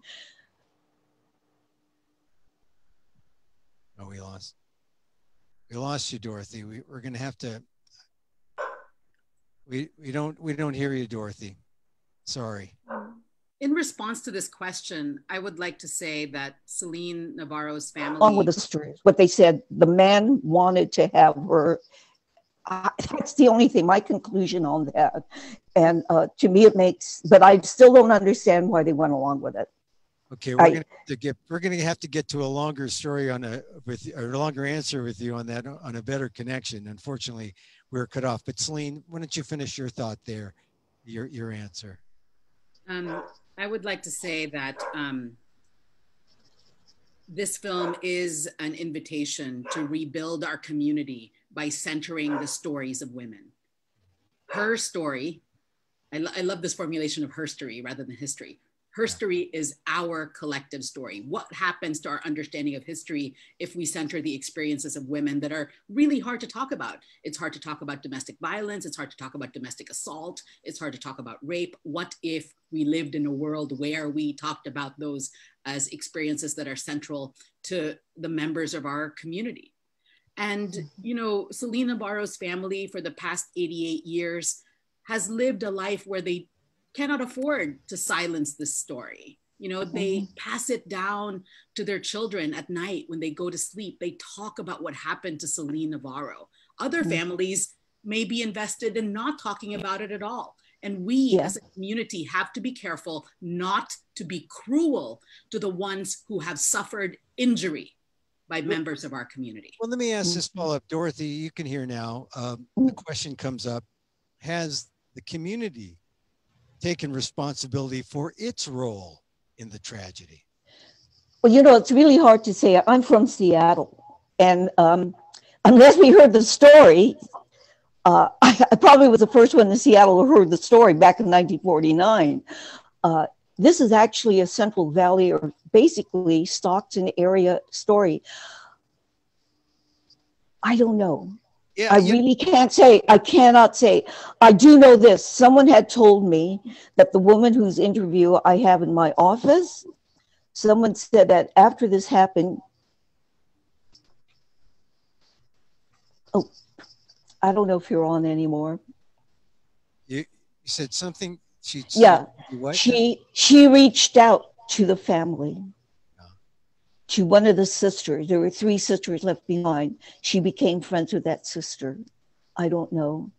Oh, we lost you, Dorothy. We're going to have to, we don't hear you, Dorothy. Sorry. In response to this question, I would like to say that Celine Navarro's family. Along with the story, what they said, the man wanted to have her. That's the only thing, my conclusion on that. And to me, it makes, but I still don't understand why they went along with it. Okay, we're going to have to get to a longer story or a longer answer with you on that, on a better connection. Unfortunately, we're cut off. But Celine, why don't you finish your thought there, your answer? I would like to say that this film is an invitation to rebuild our community by centering the stories of women. Her story, I love this formulation of her story rather than history. Her story is our collective story. What happens to our understanding of history if we center the experiences of women that are really hard to talk about? It's hard to talk about domestic violence. It's hard to talk about domestic assault. It's hard to talk about rape. What if we lived in a world where we talked about those as experiences that are central to the members of our community? And, you know, Celine Navarro's family for the past 88 years has lived a life where they cannot afford to silence this story. You know, they pass it down to their children at night when they go to sleep. They talk about what happened to Celine Navarro. Other families may be invested in not talking about it at all. And we as a community have to be careful not to be cruel to the ones who have suffered injury by members of our community. Well, let me ask this follow-up. Dorothy, you can hear now. The question comes up, has the community taken responsibility for its role in the tragedy? Well, you know, it's really hard to say. I'm from Seattle, and unless we heard the story, I probably was the first one in Seattle who heard the story back in 1949. This is actually a Central Valley, or basically Stockton area story. I don't know. Yeah, I really can't say. I cannot say. I do know this. Someone had told me that the woman whose interview I have in my office, someone said that after this happened, oh, I don't know if you're on anymore. You said something. She reached out to the family, to one of the sisters. There were 3 sisters left behind. She became friends with that sister. I don't know.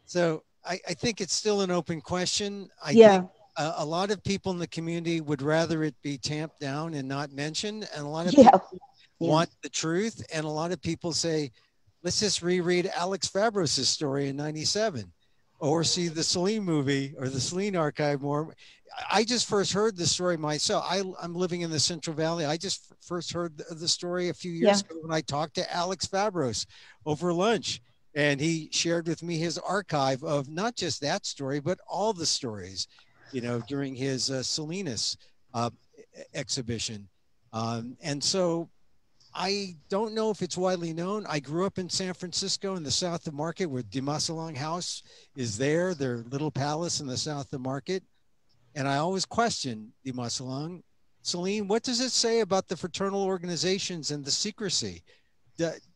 So I think it's still an open question. I think a lot of people in the community would rather it be tamped down and not mentioned. And a lot of people want the truth. And a lot of people say, let's just reread Alex Fabros' story in '97 or see the Celine movie or the Celine Archive more. I just first heard the story myself. I'm living in the Central Valley. I just first heard the story a few years ago when I talked to Alex Fabros over lunch. And he shared with me his archive of not just that story, but all the stories, you know, during his Salinas exhibition. And so I don't know if it's widely known. I grew up in San Francisco in the south of Market, where Dimasalang House is there, their little palace in the south of Market. And I always question Dimasalang. Celine, what does it say about the fraternal organizations and the secrecy?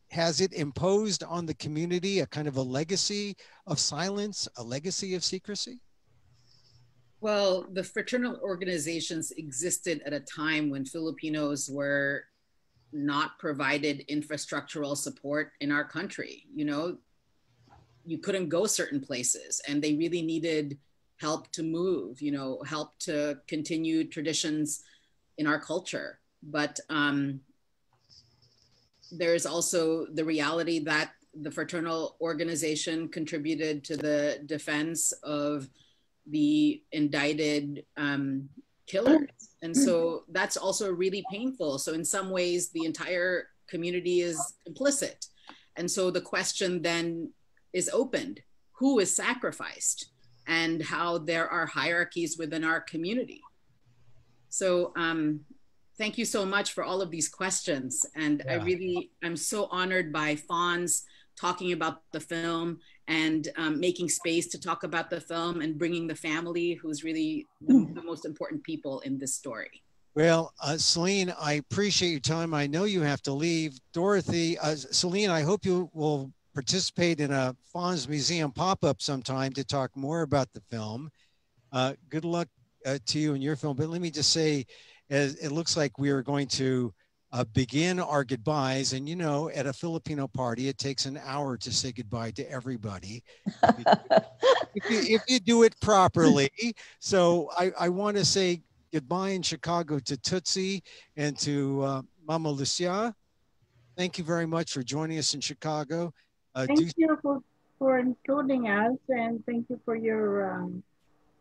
Has it imposed on the community a kind of a legacy of silence, a legacy of secrecy? Well, the fraternal organizations existed at a time when Filipinos were not provided infrastructural support in our country. You know, you couldn't go certain places, and they really needed help to move, you know, help to continue traditions in our culture. But there's also the reality that the fraternal organization contributed to the defense of the indicted killers. And so that's also really painful. So in some ways, the entire community is complicit. And so the question then is opened: who is sacrificed, and how there are hierarchies within our community. So thank you so much for all of these questions. And I'm so honored by FANHS talking about the film and making space to talk about the film and bringing the family, who's really the most important people in this story. Well, Celine, I appreciate your time. I know you have to leave. Dorothy, Celine, I hope you will participate in a FANHS Museum pop-up sometime to talk more about the film. Good luck to you and your film. But let me just say, as it looks like we are going to begin our goodbyes. And you know, at a Filipino party, it takes an hour to say goodbye to everybody if you do it properly. So I want to say goodbye in Chicago to Tootsie and to Mama Lucia. Thank you very much for joining us in Chicago. Thank you for including us, and thank you for your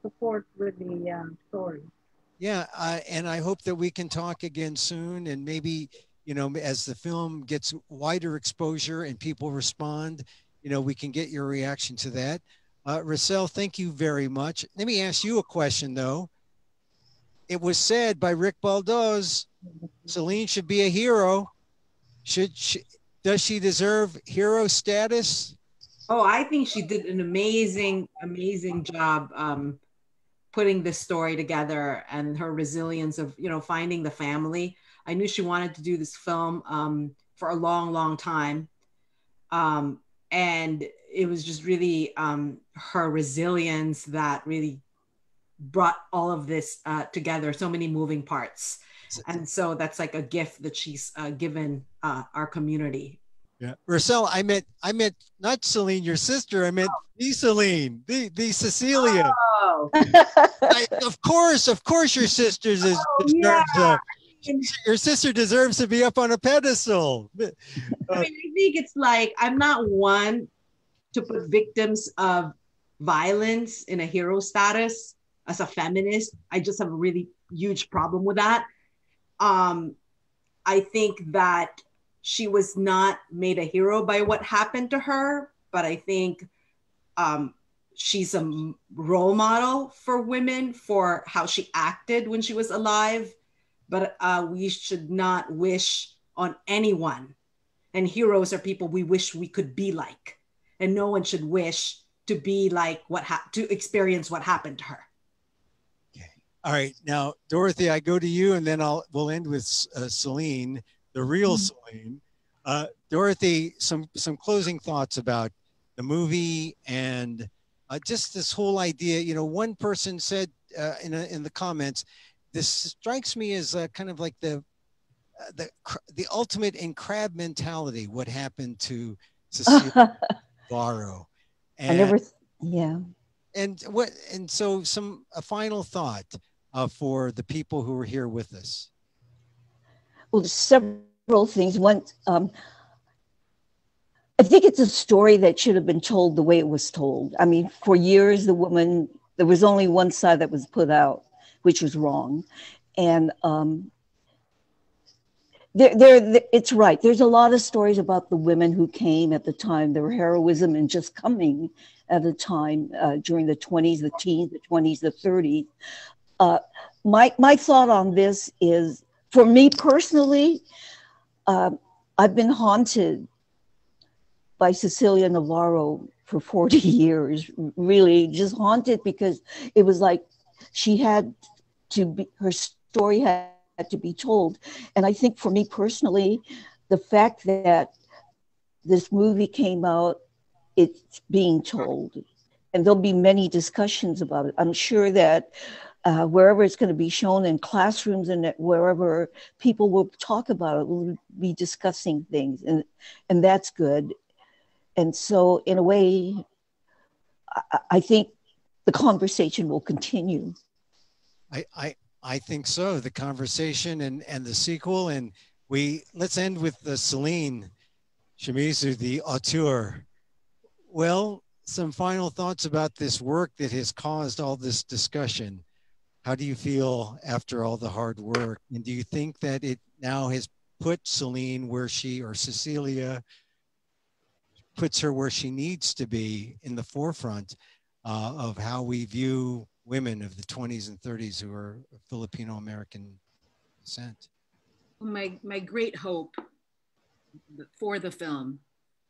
support with the story. Yeah, and I hope that we can talk again soon, and maybe, you know, as the film gets wider exposure and people respond, you know, we can get your reaction to that. Roselle, thank you very much. Let me ask you a question, though. It was said by Rick Baldoz, Celine should be a hero. Does she deserve hero status? Oh, I think she did an amazing, amazing job putting this story together, and her resilience of, you know, finding the family. I knew she wanted to do this film for a long, long time. And it was just really her resilience that really brought all of this together, so many moving parts. And so that's like a gift that she's given our community. Yeah, Roselle, I meant not Celine, your sister. I meant the Celine, the Cecilia. Oh. Of course, your sister deserves. Your sister deserves to be up on a pedestal. I mean, I think it's like, I'm not one to put victims of violence in a hero status as a feminist. I just have a really huge problem with that. I think that she was not made a hero by what happened to her, but I think she's a role model for women for how she acted when she was alive. But we should not wish on anyone. And heroes are people we wish we could be like. And no one should wish to be like to experience what happened to her. Okay. All right. Now, Dorothy, I go to you, and then we'll end with Celine, the real Celine. Dorothy, some closing thoughts about the movie and just this whole idea. You know, one person said in the comments, this strikes me as kind of like the ultimate in crab mentality. What happened to Cecilia Navarro? And, And so a final thought for the people who are here with us. Well, several things. One, I think it's a story that should have been told the way it was told. I mean, for years, there was only one side that was put out, which was wrong. And it's right. There's a lot of stories about the women who came at the time, their heroism and just coming at the time during the 20s, the teens, the 20s, the 30s. My thought on this is, for me personally, I've been haunted by Cecilia Navarro for 40 years, really just haunted, because it was like her story had to be told. And I think for me personally, the fact that this movie came out, it's being told, and there'll be many discussions about it. I'm sure that wherever it's going to be shown, in classrooms and wherever people will talk about it, we'll be discussing things, and that's good. And so in a way, I think the conversation will continue. I think so. The conversation and the sequel, and let's end with the Celine Shimizu, the auteur. Well, some final thoughts about this work that has caused all this discussion. How do you feel after all the hard work? And do you think that it now has put Celine where she, or Cecilia, puts her where she needs to be in the forefront of how we view women of the 20s and 30s who are Filipino-American descent? My great hope for the film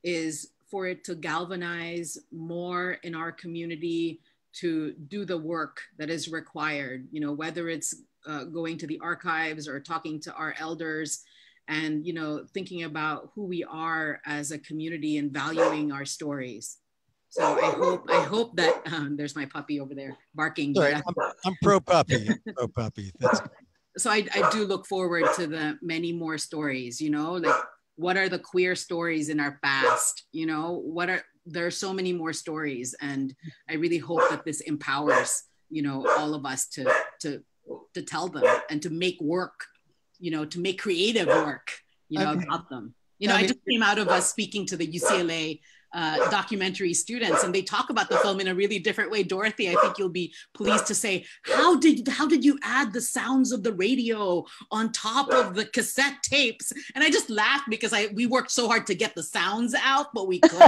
is for it to galvanize more in our community to do the work that is required, you know, whether it's going to the archives or talking to our elders and, you know, thinking about who we are as a community and valuing our stories. So I hope that there's my puppy over there barking. Sorry, I'm pro puppy. Pro puppy. So I do look forward to the many more stories, you know, like what are the queer stories in our past? You know, there are so many more stories, and I really hope that this empowers, you know, all of us to tell them and to make work, you know, to make creative work, you know, about them. You know, I just came out of speaking to the UCLA documentary students, and they talk about the film in a really different way. Dorothy, I think you'll be pleased to say, how did you add the sounds of the radio on top of the cassette tapes? And I just laughed because we worked so hard to get the sounds out, but we couldn't.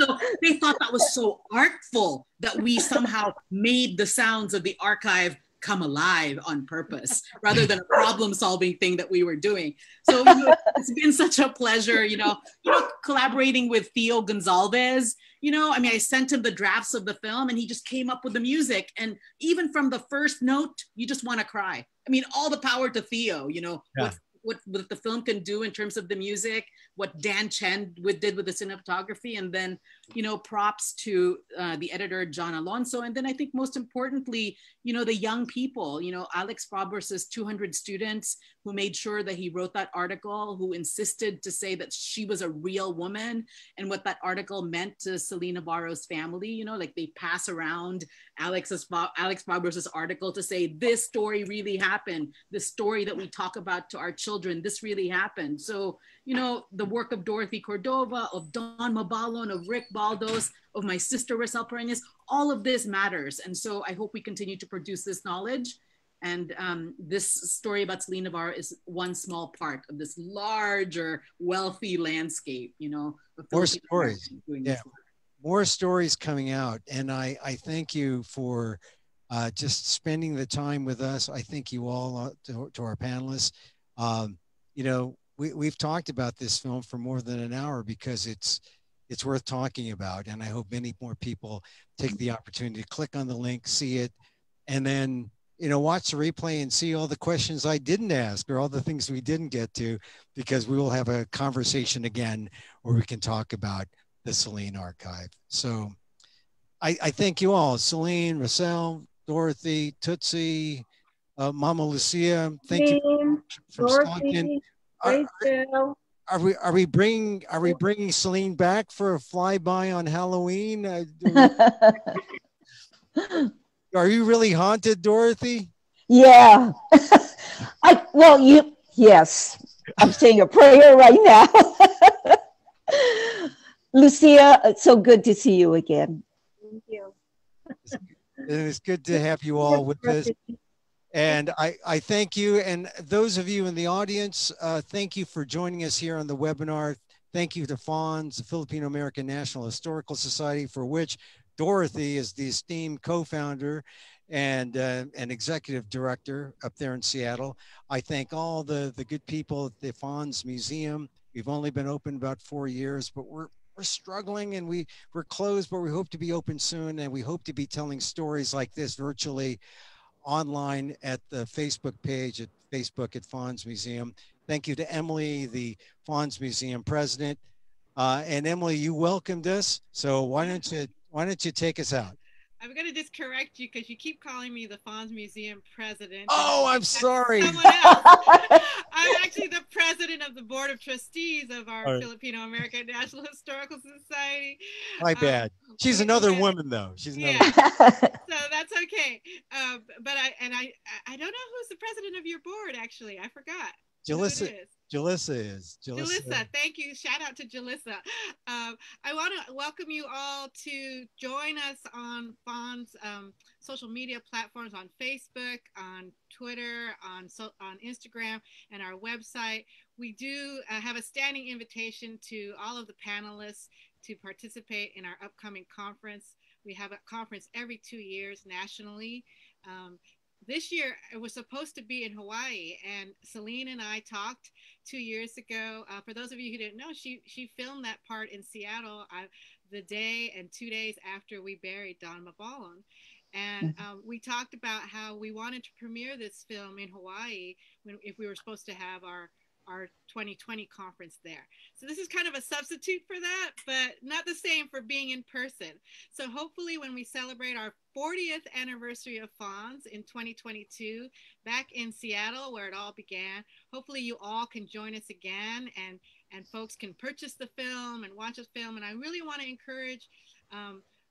So they thought that was so artful that we somehow made the sounds of the archive come alive on purpose rather than a problem-solving thing that we were doing. So, you know, it's been such a pleasure, you know, collaborating with Theo Gonzalez. You know, I mean, I sent him the drafts of the film and he just came up with the music. And even from the first note, you just want to cry. I mean, all the power to Theo, you know, what the film can do in terms of the music, what Dan Chen did with the cinematography, and then, you know, props to the editor, John Alonso. And then I think most importantly, you know, the young people, you know, Alex Roberts' 200 students who made sure that he wrote that article, who insisted to say that she was a real woman and what that article meant to Celine Navarro's family. You know, like they pass around Alex Roberts' article to say, this story really happened. The story that we talk about to our children, this really happened. So, you know, the work of Dorothy Cordova, of Don Mabalon, of Rick Baldos, of my sister Rosel Pereñas, all of this matters. And so I hope we continue to produce this knowledge. And this story about Celine Navarro is one small part of this larger, wealthy landscape, you know. More stories, yeah. More stories coming out. And I thank you for just spending the time with us. I thank you all, to our panelists. You know, we've talked about this film for more than an hour because it's worth talking about. And I hope many more people take the opportunity to click on the link, see it, and then, you know, watch the replay and see all the questions I didn't ask or all the things we didn't get to, because we will have a conversation again where we can talk about the Celine Archive. So I thank you all. Celine, Rosel, Dorothy, Tootsie, Mama Lucia, thank you from Stockton. Are we bringing Celine back for a flyby on Halloween? Are you really haunted, Dorothy? Yeah. Yes. I'm saying a prayer right now. Lucia, it's so good to see you again. Thank you. It's good to have you all with us. And I thank you. And those of you in the audience, thank you for joining us here on the webinar. Thank you to FANHS, the Filipino-American National Historical Society, for which Dorothy is the esteemed co-founder and an executive director up there in Seattle. I thank all the good people at the FANHS Museum. We've only been open about 4 years, but we're struggling and we're closed, but we hope to be open soon. And we hope to be telling stories like this virtually online at the Facebook page at Facebook at FANHS Museum. Thank you to Emily, the FANHS Museum president. And Emily, you welcomed us. So why don't you take us out? I'm going to just correct you because you keep calling me the FANHS Museum president. Oh, I'm sorry. Someone else. I'm actually the president of the board of trustees of our Filipino American National Historical Society. My bad. She's another woman, though. She's another. So that's okay. But I don't know who's the president of your board. Actually, I forgot. Jalissa is. Jalissa, thank you. Shout out to Jalissa. I want to welcome you all to join us on FANHS social media platforms, on Facebook, on Twitter, on Instagram, and our website. We do have a standing invitation to all of the panelists to participate in our upcoming conference. We have a conference every 2 years nationally. This year, it was supposed to be in Hawaii, and Celine and I talked 2 years ago. For those of you who didn't know, she filmed that part in Seattle the day and 2 days after we buried Don Mabalon. And we talked about how we wanted to premiere this film in Hawaii if we were supposed to have our 2020 conference there. So this is kind of a substitute for that, but not the same for being in person. So hopefully when we celebrate our 40th anniversary of FANHS in 2022, back in Seattle where it all began, hopefully you all can join us again, and folks can purchase the film and watch the film. And I really want to encourage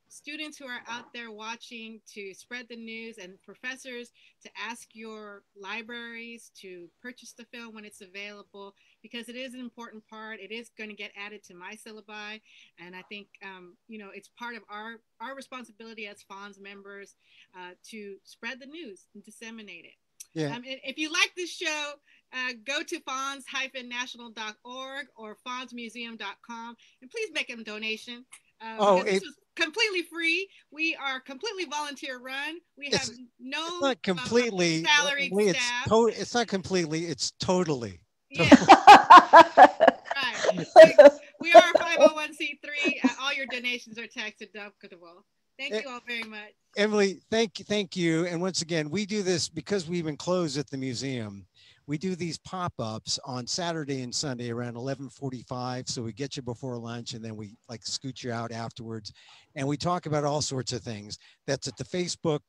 students who are out there watching to spread the news, and professors to ask your libraries to purchase the film when it's available, because it is an important part. It is going to get added to my syllabi, and I think it's part of our responsibility as FANHS members to spread the news and disseminate it. Yeah. And if you like this show, go to fans-national.org or fansmuseum.com, and please make a donation. This is completely free. We are completely volunteer run. We have no it's not completely salaried staff. It's not completely. It's totally. Yeah. Right. We are a 501c3. All your donations are tax deductible. Thank you all very much. Emily, thank you. And once again, we do this because we've been closed at the museum. We do these pop-ups on Saturday and Sunday around 11:45. So we get you before lunch, and then we scoot you out afterwards. And we talk about all sorts of things. That's at the Facebook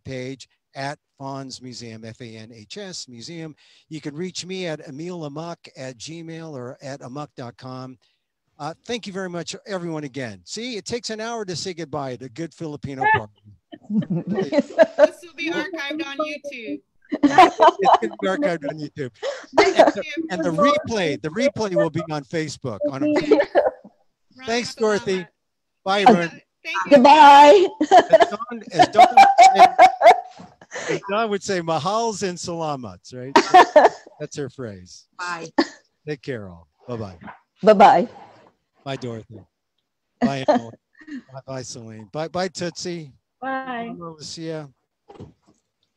page at FANHS Museum, FANHS Museum. You can reach me at emilamuk@gmail or at amuk.com. Thank you very much, everyone, again. See, it takes an hour to say goodbye at a good Filipino party. This will be archived on YouTube. It's going to be archived on YouTube. And the replay will be on Facebook. Thanks, Dorothy. Bye, everyone. Goodbye. As Dawn would say, mahals and salamats, right? That's her phrase. Bye. Take care, all. Bye-bye. Bye-bye. Bye, Dorothy. Bye, Emily. Bye, Celine. Bye, Tootsie. Bye. Bye, Lucia.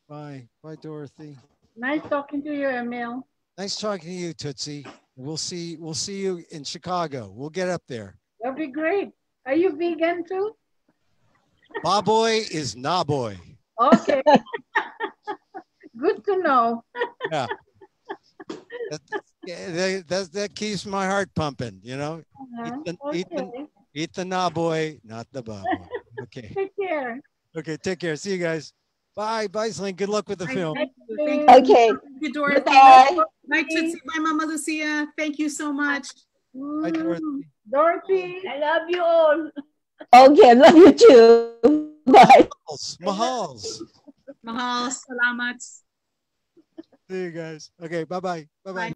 Bye. Bye, Dorothy. Nice talking to you, Emil. Nice talking to you, Tootsie. We'll see you in Chicago. We'll get up there. That'll be great. Are you vegan too? Baboy is naboy. Okay. Good to know. Yeah. That keeps my heart pumping, Eat the naboy, not the baboy. Okay. Take care. Okay, take care. See you guys. Bye. Bye, Celine. Good luck with the film. Thank you. Okay. Thank you, Dorothy. Bye. Bye, Tootsie. Bye, Mama Lucia. Thank you so much. Bye, Dorothy. Dorothy, I love you all. Okay, I love you too. Bye. Mahals. Mahal, salamat. See you guys. Okay, bye-bye. Bye-bye.